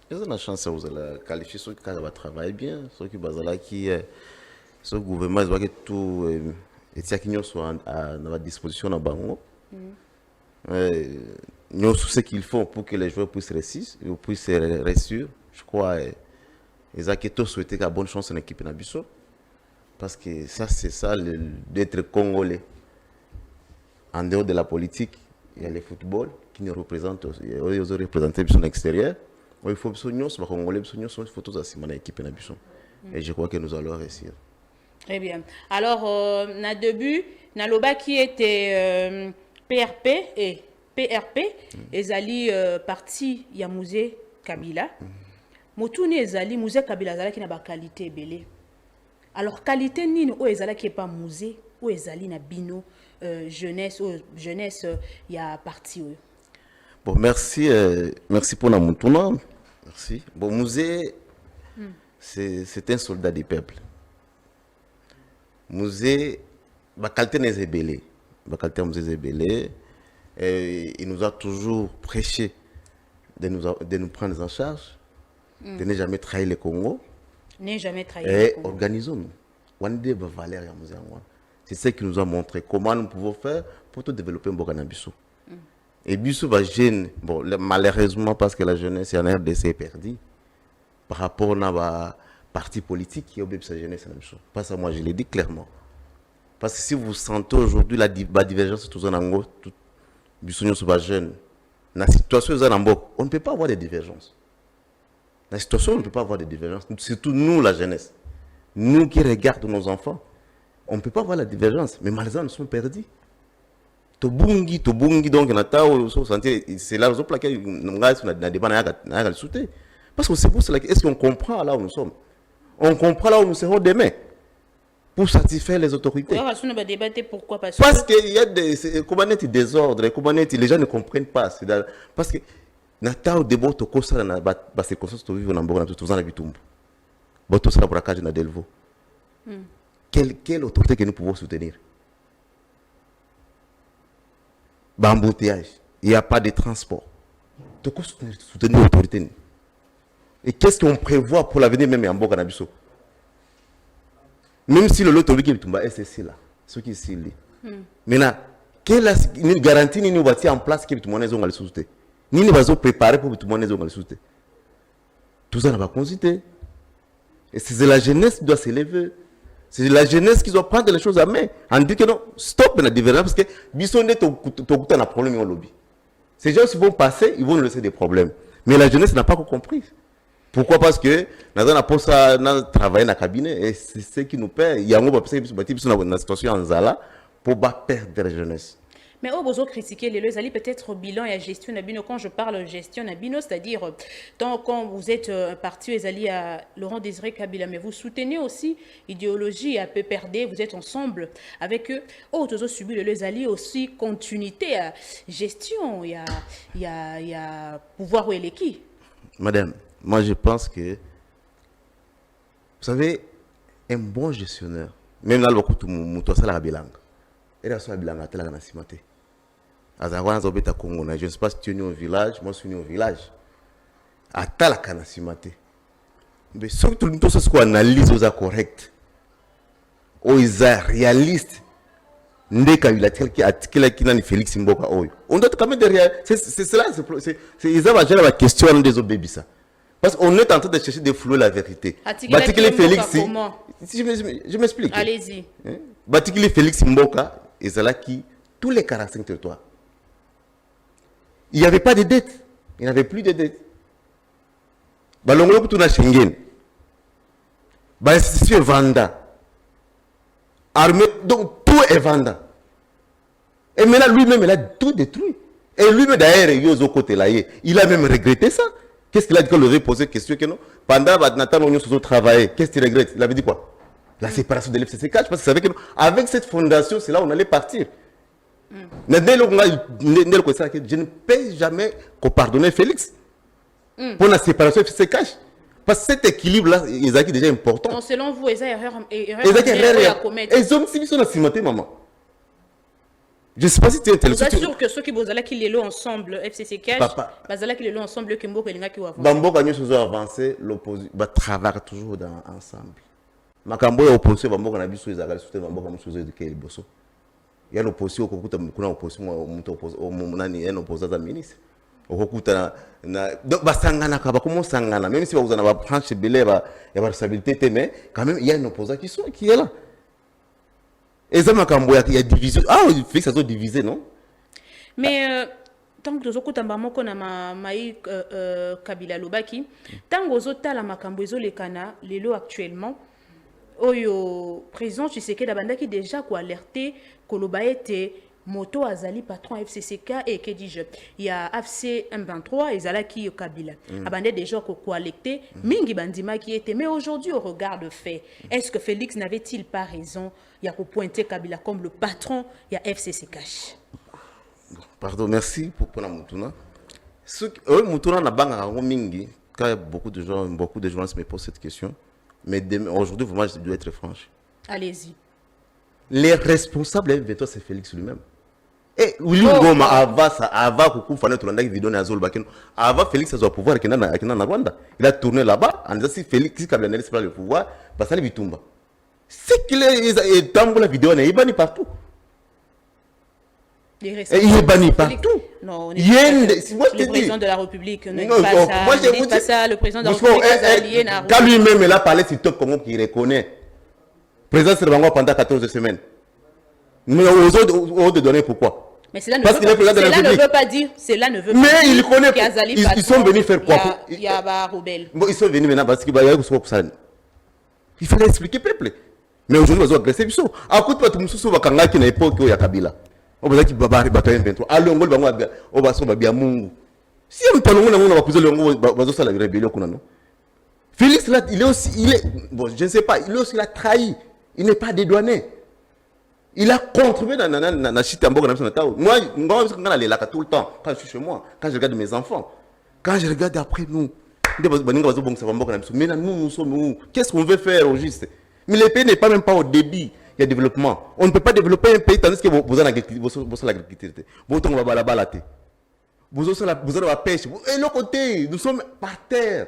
Ils ont la chance de la qualifier ceux qui va travailler bien, ceux qui bazala qui ce gouvernement doit que tout et tia qui soit à notre disposition na bango. Nous ce qu'il faut pour que les joueurs puissent réussir, je crois ils ont que tout souhaité la bonne chance en équipe na biso Parce que ça, c'est ça, d'être congolais. En dehors de la politique, il y a le football qui nous représente, ils représentent son extérieur. Il faut que nous soyons congolais, il faut que nous soyons équipe. Et je crois que nous allons réussir. Très bien. Alors, na début, na loba qui était PRP et PRP, ezali parti ya musée Kabila. Motuni ezali musée Kabila ezali qui na ba qualité belé. Alors qualité nini o ezali qui est pas musée o ezali na bino jeunesse ya parti. Bon, merci pour la moutona. Merci. Bon, musée, c'est un soldat du peuple. Musée, ma qualité n'est zébélé. Ma qualité musée zébélé. Il nous a toujours prêché de nous prendre en charge, de ne jamais trahir le Congo. Ne jamais trahir le Congo. Et organisons-nous. C'est ce qui nous a montré comment nous pouvons faire pour tout développer un bon Bissou. Et Bissou va gêner, bon, malheureusement parce que la jeunesse en RDC est perdue par rapport à la parti politique qui obéit sa jeunesse. Pas ça, moi je l'ai dit clairement. Parce que si vous sentez aujourd'hui la divergence tous en ango, Bissou sont pas jeunes. Dans la situation on ne peut pas avoir de divergences. Dans la situation, on ne peut pas avoir de divergences. Surtout nous, la jeunesse. Nous qui regardons nos enfants, on ne peut pas avoir la divergence. Mais malheureusement, nous sommes perdus. Tobungi, donc c'est la raison pour laquelle nous avons débat. Parce que c'est pour cela est-ce qu'on comprend là où nous sommes? On comprend là où nous serons demain pour satisfaire les autorités. Pourquoi? Parce qu'il y a des désordres, les gens ne comprennent pas. Parce que Natao debo to kosa na ba circonstance to vivre na mbongo na tout na bitumbu. Boto sala pour na Delvaux. Quelle autorité que nous pouvons soutenir? Embouteillage, il n'y a pas de transport. Donc, soutenir l'autorité. Et qu'est-ce qu'on prévoit pour l'avenir même en Boga Nabiso? Même si le lot est SSC là, ce qui est ici. Maintenant, quelle garantie nous va en place que tout le monde est en soutenir? Nous va préparer pour que tout le monde est en soutenir. Tout ça, on va consulter. Et c'est la jeunesse qui doit s'élever. C'est la jeunesse qui doit prendre les choses à main. On dit que non, stop la divergence parce que Bissonné a un problème au lobby. Ces gens qui vont passer, ils vont nous laisser des problèmes. Mais la jeunesse n'a pas compris. Pourquoi? Parce que nous avons travaillé dans le cabinet et c'est ce qui nous perd. Il y a une situation en Zala pour ne pas perdre la jeunesse. Mais au besoin critiquer les alliés peut-être bilan et gestion nabino. Quand je parle gestion nabino, c'est-à-dire quand vous êtes un parti les alliés à Laurent Désiré Kabila, mais vous soutenez aussi idéologie à PPRD, vous êtes ensemble avec eux. Oh, tous subi les alliés aussi continuité à gestion, il y a pouvoir où est qui. Madame, moi je pense que vous savez un bon gestionnaire, même là le coup tout muto ça la bilang. Et là ça bilang à tel la simate. Je ne sais pas si tu es au village, moi je suis au village. À la canasimate. Mais surtout, tout ce qu'on analyse aux correct. Aux réalistes. Félix Mboka. On doit quand même derrière. C'est cela, c'est la question des obébis. Parce qu'on est en train de chercher de flouer la vérité. Batikile Félix. Je m'explique. Allez-y. Batikile Félix Mboka, et c'est là qui, tous les 45 territoires. Il n'y avait pas de dette. Il n'y avait plus de dette. Balongolo tout na Schengen. Institution est Vanda. Armée, donc tout est Vanda. Et maintenant lui-même, il a tout détruit. Et lui-même d'ailleurs, il est au côté là. Il a même regretté ça. Qu'est-ce qu'il a dit quand il avait posé la question que non? Pendant que Nathan Ognon se travaillait, qu'est-ce qu'il regrette? Il avait dit quoi? La séparation de l'FCC4. Parce qu'il savait que avec cette fondation, c'est là où on allait partir. Je ne peux jamais pardonner Félix pour la séparation FC Cash. Parce que cet équilibre-là, il est déjà important. Donc, selon vous, il y a erreur à commettre. Et ils ont aussi la cimenté, maman. Je ne sais pas si tu es intéressé. Vous êtes sûr que ceux qui vont qui les ensemble, FCC Cash, qui les ensemble, que Mboka et Linga qui vont avancer. Bamboka nous avancé, l'opposition va travailler toujours ensemble. Makambo est opposé, Bamboka n'a pas besoin de soutenir Bamboka n'a pas besoin de Kéli Bosso. Il y a l'opposition qui est opposé, opposé à ministre. Donc, même si vous avez une branche belée, il y a une responsabilité, mais quand même, il y a un opposant qui est là. Et ça, il y a division. Ah, il fait que ça soit divisé, non? Mais tant que nous avons Kabila Lobaki, tant que nous avons makambo ezolekana lelo actuellement, oyo président Tshisekedi abandaki déjà ko alerter koloba ete moto azali patron FCCK et que dis-je, il y a AFC M23 et Zalaki Kabila. Abandé déjà ko alerter mingi bandima qui était. Mais aujourd'hui au regard de fait, est-ce que Félix n'avait-il pas raison? Il y a pointer Kabila comme le patron, il y a FCCK. Pardon, merci pour la Moutouna. Moutouna n'a pas mingi, quand beaucoup de gens me posent cette question. Mais aujourd'hui, moi, je dois être franche. Allez-y. Les responsables M23, c'est Félix lui-même. Et Willy Ngoma, avant Koukou Fane Tolanda qui vidéo Nazol Bakeno, avant Félix a pouvoir qui est en Rwanda. Il a tourné là-bas, en disant si Félix Kabila n'avait pas le pouvoir, bah ça les bitumba. C'est qu'il est dans la vidéo, il est banni partout. Il est banni partout. Non, le président de la République ne dit pas ça. Moi, je pas ça. Le président de la République quand lui-même il a parlé sur Top Congo qui reconnaît. Le président Servango pendant 14 semaines. Mais aux autres de donner pourquoi? Mais cela ne veut pas dire. Cela ne veut pas dire. Mais il connaît. Ils sont venus faire quoi? Il y a Robel. Bon, ils sont venus maintenant parce qu'il il fallait expliquer peuple. Mais aujourd'hui, ils ont agressé. À coup de tout le monde, Bakanga qui n'a époque où il y a Kabila. On va dire qu'il va battre 23. Alors, on va se bien Mungu. Si on parle de on va poser le mot, on va se la rébellion. Félix, là, il est aussi, bon, je ne sais pas, il est aussi, il a trahi. Il n'est pas dédouané. Il a contribué dans la chute en Moi, je suis tout le temps, quand je suis chez moi, quand je regarde mes enfants, quand je regarde après nous, mais nous sommes où? Qu'est-ce qu'on veut faire au juste? Mais le pays n'est pas même pas au débit. Il y a développement. On ne peut pas développer un pays tandis que vous avez l'agriculture. Vous avez la pêche. Et l'autre côté, nous sommes par terre.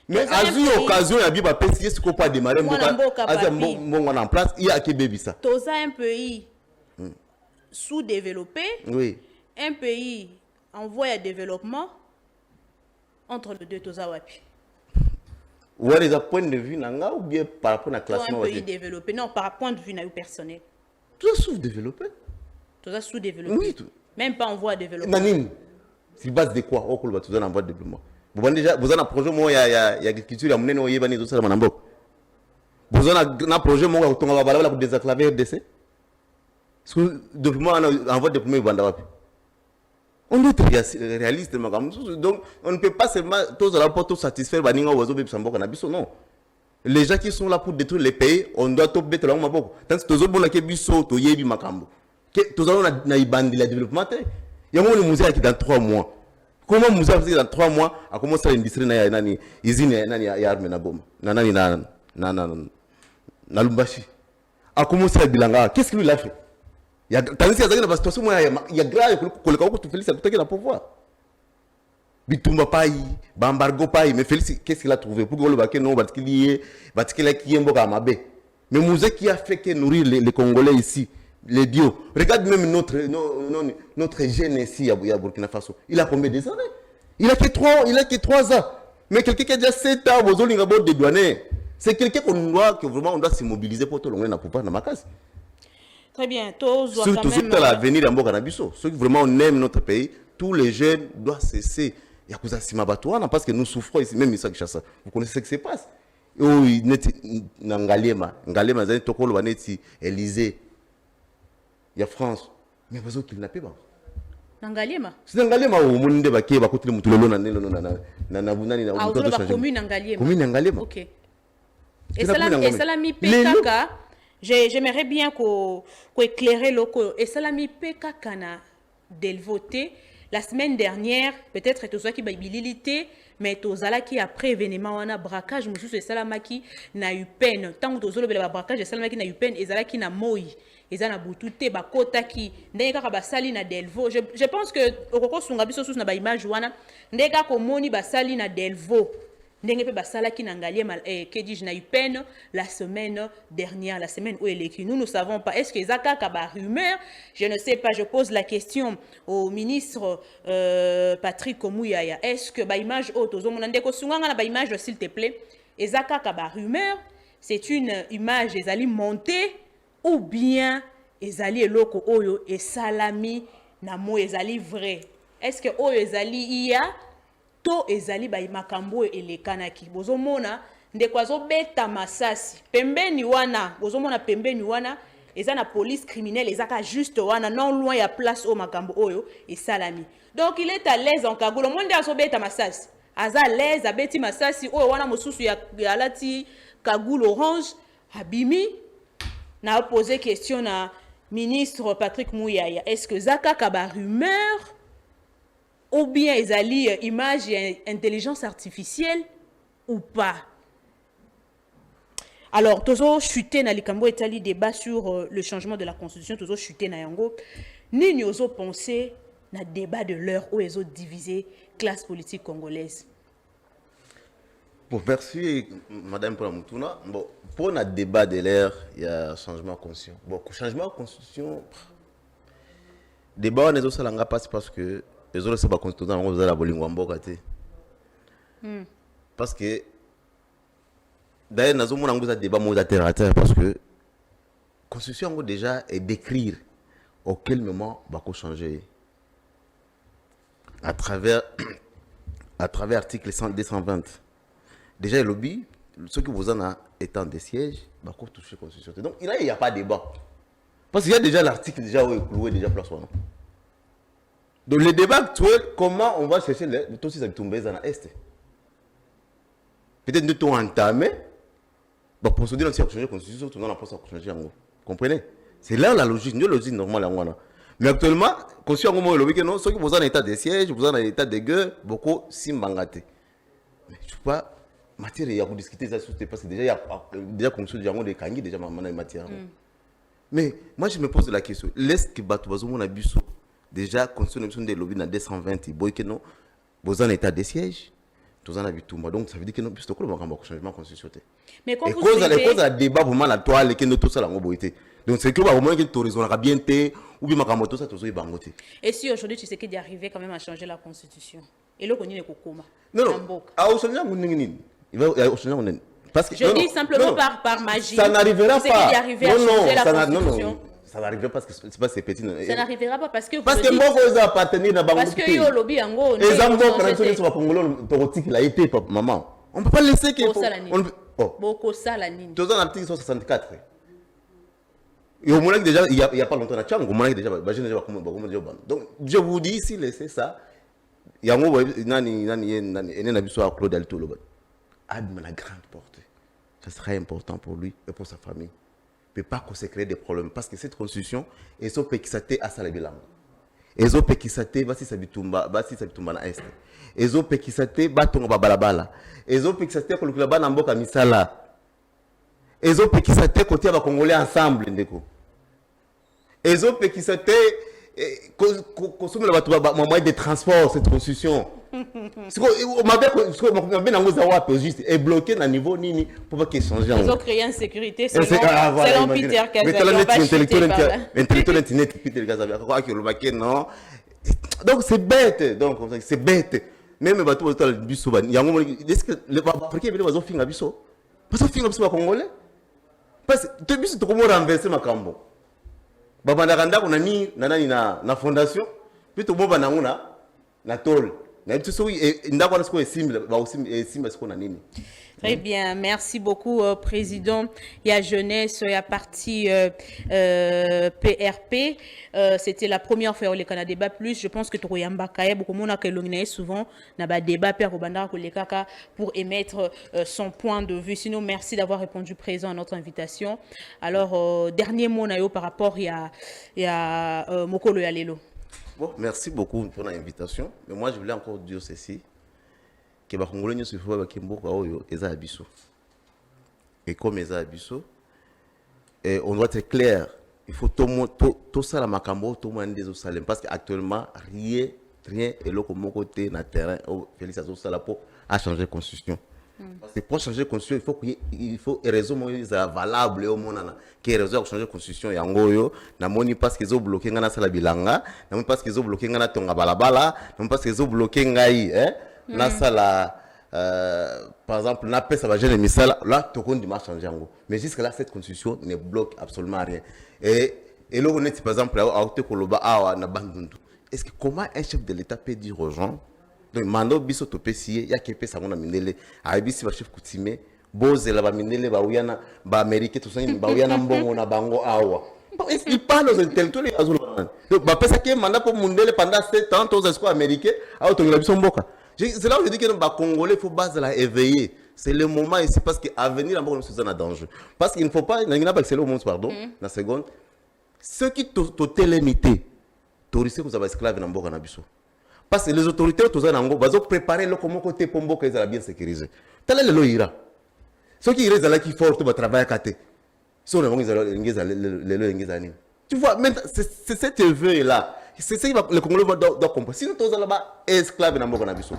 Mais à une occasion, il y a des pays qui pas démarrer. En place, il y a qui bébé ça. Toza un pays sous-développé, oui. Un pays en voie de développement, entre les deux, Toza Wapi. Ou est-ce un point de vue ou bien par rapport à classement? Un pays développé, non, par point de vue personnel. Tout sous-développé. Tout sous-développé. Oui. Même pas en voie de développement. Nanine, c'est base de quoi? Au Koulouba, tout en voie de développement. Vous avez un projet, il y a agriculture, il y a mon énoïe, il y a tout ça, vous avez un projet, il y a des désenclaver RDC. Parce que le développement en voie de développement, on doit être réaliste. Donc, on ne peut pas seulement tous satisfaire non. Les gens qui sont là pour détruire les pays, on doit tout mettre là. Tant que tous les gens qui sont tous les makambo, tous les gens qui ont bandé le développement, il y a un musée qui dans 3 mois. Comment musée dans 3 mois a commencé l'industrie na usine ya arme na Goma, na Lumbashi. A commencé à bilanga. Qu'est-ce qu'il a fait? Il y a tandis qu'il y a une situation il y a grave que le Congo Félix a coûté le pouvoir. Bitumba payi, Bambargo payi, mais Félix qu'est-ce qu'il a trouvé pour que le baquet non qui est mboka mabe. Mais musée qui a fait que nourrir les Congolais ici, les bio. Regarde même notre jeune ici à Burkina Faso. Il a combien des années? Il a que 3 ans. Mais quelqu'un qui a déjà 7 ans, vous avez des douaniers. C'est quelqu'un qu'on doit s'immobiliser pour tout le monde pouvoir dans ma case. Très bien. Surtout l'avenir de Mbokanabiso. Ceux qui vraiment on aime notre pays, tous les jeunes doivent cesser. Il y a cause Simabatouana parce que nous souffrons ici, même ici à Kinshasa. Vous connaissez ce qui se passe? Oui, Ngalema, Zane Tokolo Vaneti, Élysée. Il y a France. Mais vous avez kidnappé pas. Ngalema. C'est Ngalema où mon débat qui va coûter le moutoulo na commune Ngalema. Commune Ngalema. OK. Et Salami Pekaka, j'aimerais bien qu'on éclaire loco. Et Salami Pekaka na delvoté la semaine dernière, peut-être tout ça qui babilité, mais tout ça qui après événement on a braquage, monsieur c'est Salamaki n'a eu peine. Tant que tout ça le braquage, Salamaki n'a eu peine, et Zalaki n'a moi. Et ça n'a boututé bakota qui ndeka basali na delvo. Je pense que okoko sunga biso sus na ba image wana ndeka ko moni basali na delvo. Ndenge pe basala ki na Ngalema que dis-je na eu peine la semaine dernière, la semaine où elle est qui nous ne savons pas est-ce que Zaka kaba rumeur, je ne sais pas, je pose la question au ministre Patrick Omouyaya, est-ce que ba image auto zo monande ko sunga na ba image s'il te plaît, Zaka kaba rumeur, c'est une image ezali montée ou bien ezali eloko oyo esalami na mo ezali vrai. Est-ce que oyo ezali iya to ezali ba makambo elekanaki? Bozomona ndeko azobeta masasi pembeni wana, bozomona pembeni wana eza na police criminelle ezaka juste wana non loin ya place o makambo oyo esalami. Donc il est à l'aise en kagulo monde azobeta masasi aza à l'aise abeti masasi oyo wana mosusu ya alati kagulo orange abimi na poser question na ministre Patrick Mouyaya. Est-ce que zaka kaba rumeur ou bien ezali image et intelligence artificielle ou pas? Alors, tozo chuté na likambo etali débat sur le changement de la constitution, tozo chuté na yango. Ni ozo penser na débat de l'heure où ils ont divisé classe politique congolaise. Bon, merci Madame pour la Moutouna. Bon, pour notre débat de l'heure, il y a changement de constitution. Bon, changement de constitution, débat on est aussi là parce que les autres c'est pas constitution, on va la bolingwa mbokate. Parce que d'ailleurs nous avons un débat modérateur parce que la constitution déjà est d'écrire auquel moment va changer à travers l'article 220. Déjà, le lobby, ceux qui vous en ont étant des sièges, va toucher la constitution. Donc, il n'y a pas de débat. Parce qu'il y a déjà l'article déjà où il est déjà place. Donc, le débat actuel, comment on va chercher les taux si ça tombe dans l'Est. Peut-être nous avons entamé, pour se dire que changer la constitution, tout le monde a pensé à changer en haut. Comprenez? C'est là la logique, une logique normale. Mais actuellement, constitution en haut, non, ceux qui vous en ont état des sièges, vous en avez état de guerre, beaucoup simbangaté. Mais je ne sais pas. Matière il y a discuter ça parce que déjà il y a déjà construit des kangi déjà matière. Mais moi je me pose la question, l'est que batu bazomo na biso déjà construction des lobbies na 220 boy que non vous en état de siège tous en habitumba donc ça veut dire que non biso ko ba changement constitution. Mais quand vous cause à débat vraiment la toile que nous tout ça la ngoboité. Donc c'est que au moins que tourisme on a bien té ou bien makambo tout ça tout ça bangoté. Et si aujourd'hui tu sais qu'il est arrivé quand même à changer la constitution et le koni ne kokoma. Non. Ah au changer ngini. Parce que, je dis simplement par magie. Ça n'arrivera pas. Ça n'arrivera pas parce que c'est pas ces petits. Ça n'arrivera pas parce que moi vous appartenez à parce que yo lobby ango. Les ambo sur congolais politique il a été maman. On peut pas laisser que beaucoup ça la nini. Dans l'article 164. Et au moins déjà il y a pas longtemps na Tchango, au moins déjà donc je vous dis ici laissez ça. Yango nani na biso Claude Alto loba. Admet la grande portée. Ça sera important pour lui et pour sa famille. Il ne peut pas qu'on se crée des problèmes. Parce que cette constitution, ils ont péquissaté à Salabilang. Ils ont péquissaté, basi sabitumba na est. Ils ont péquissaté, batonga balabala. Ils ont péquissaté, pour le club na mboka misala. Ils ont péquissaté, côté va Congolais ensemble, ndeko. Ils ont péquissaté, consommer le moyen de transport, cette constitution. Juste est bloqué dans le niveau nini pour pas qu'il change. Ils ont créé une sécurité selon Peter Kazabi. Donc c'est bête. Donc c'est bête. Même bateau le biso ban. Yango est-ce que les Africains veulent bazo finga biso? Parce que finga biso ba congolais. Parce que te biso to comment renverser makambo. Baba ndakanda ko nani na fondation. Puis to boba na nguna na tol. Très bien, merci beaucoup, Président. Il y a jeunesse, il y a parti PRP. C'était la première fois au Canada débat plus. Je pense que tu as beaucoup de monde souvent na débat pour émettre son point de vue. Sinon, merci d'avoir répondu présent à notre invitation. Alors, dernier mot par rapport à Mokolo Yalelo. Bon, merci beaucoup pour l'invitation. Mais moi, je voulais encore dire ceci. Que les Congolais se font avec Mboka Oyo et Zabiso. Et comme Zabiso, on doit être clair. Il faut tout ça la Makambo, tout le monde des Salem. Parce qu'actuellement, rien est là comme mon côté dans le terrain. Félix Azosala pour changer la constitution. Parce que pour changer la constitution, il faut raison valable au monde qui est raison de changer la constitution et angoyo na moni parce qu'ils ont bloqué ngana sala bilanga na moni parce qu'ils ont bloqué ngana tonga balabala na moni parce qu'ils ont bloqué ngai na sala par exemple, n'a ça va gêner mais ça là tout compte dimanche changer en gros. Mais jusque là cette constitution ne bloque absolument rien. Et là on est par exemple à côté Koloba na bandundu. Est-ce que comment un chef de l'État peut dire aux gens donc mando biso to pesier ya kepe ça na mindele a bisi ba chef coutumier bozela ba mindele ba uyana ba américain tout ça ba uyana mbongo na bango awa. Est-ce qu'il parle aux intellectuels azulana. Donc ba pesa ke mandat pour mindele pendant 7 ans aux escrocs américains a autongela biso mboka. C'est là où je dis que les Congolais, il faut base la éveiller. C'est le moment ici parce qu'à venir, nous sommes en danger. Parce qu'il ne faut pas, c'est le moment, pardon, la seconde. Ceux qui sont limités, tu risques que vous avez esclaves dans le Nabiso. Parce que les autorités, ils vont préparer le côté pour que ils bien sécurisé. Tel est le loïra. Ceux qui restent là, qui font tout travail à côté. Ceux qui sont tu vois, c'est cet éveil-là. C'est ça que les Congolais doivent comprendre. Sinon, tous les là-bas, esclaves dans le Nabiso.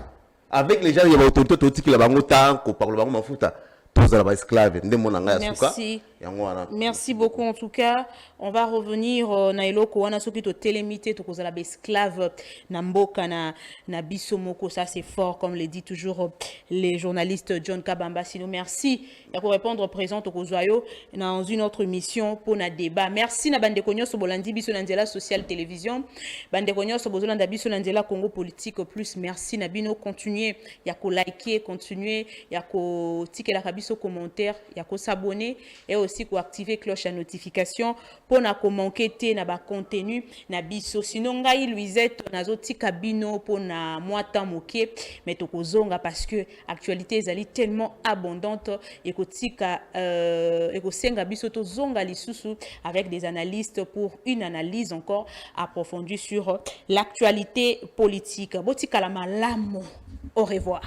Avec les gens, il y a l'autorité qui est là-bas, qui parle là-bas, tous les esclaves. Merci. Merci beaucoup en tout cas. On va revenir nailoko wana soki to télémité to kozala ba esclave na mboka na biso moko, ça c'est fort comme le dit toujours les journalistes John Kabamba. Sinon merci ya ko répondre présent to kozwayo dans une autre émission pour na débat. Merci na bande konyoso bolandi biso na nzela social télévision. Bande konyoso bozolanda biso na nzela Congo politique plus. Merci na bino, continuer ya ko liker, continuer ya ko tikela biso commentaire, ya ko s'abonner et aussi pour activer cloche à notification pour na ko manquer te na ba contenu na biso. Sinon ngai Louisette nazo tika bino pour na moita moké mais to kozonga parce que actualité ezali tellement abondante et ko tika et ko senga biso to zonga lisusu avec des analystes pour une analyse encore approfondie sur l'actualité politique. Botika la malamu. Au revoir.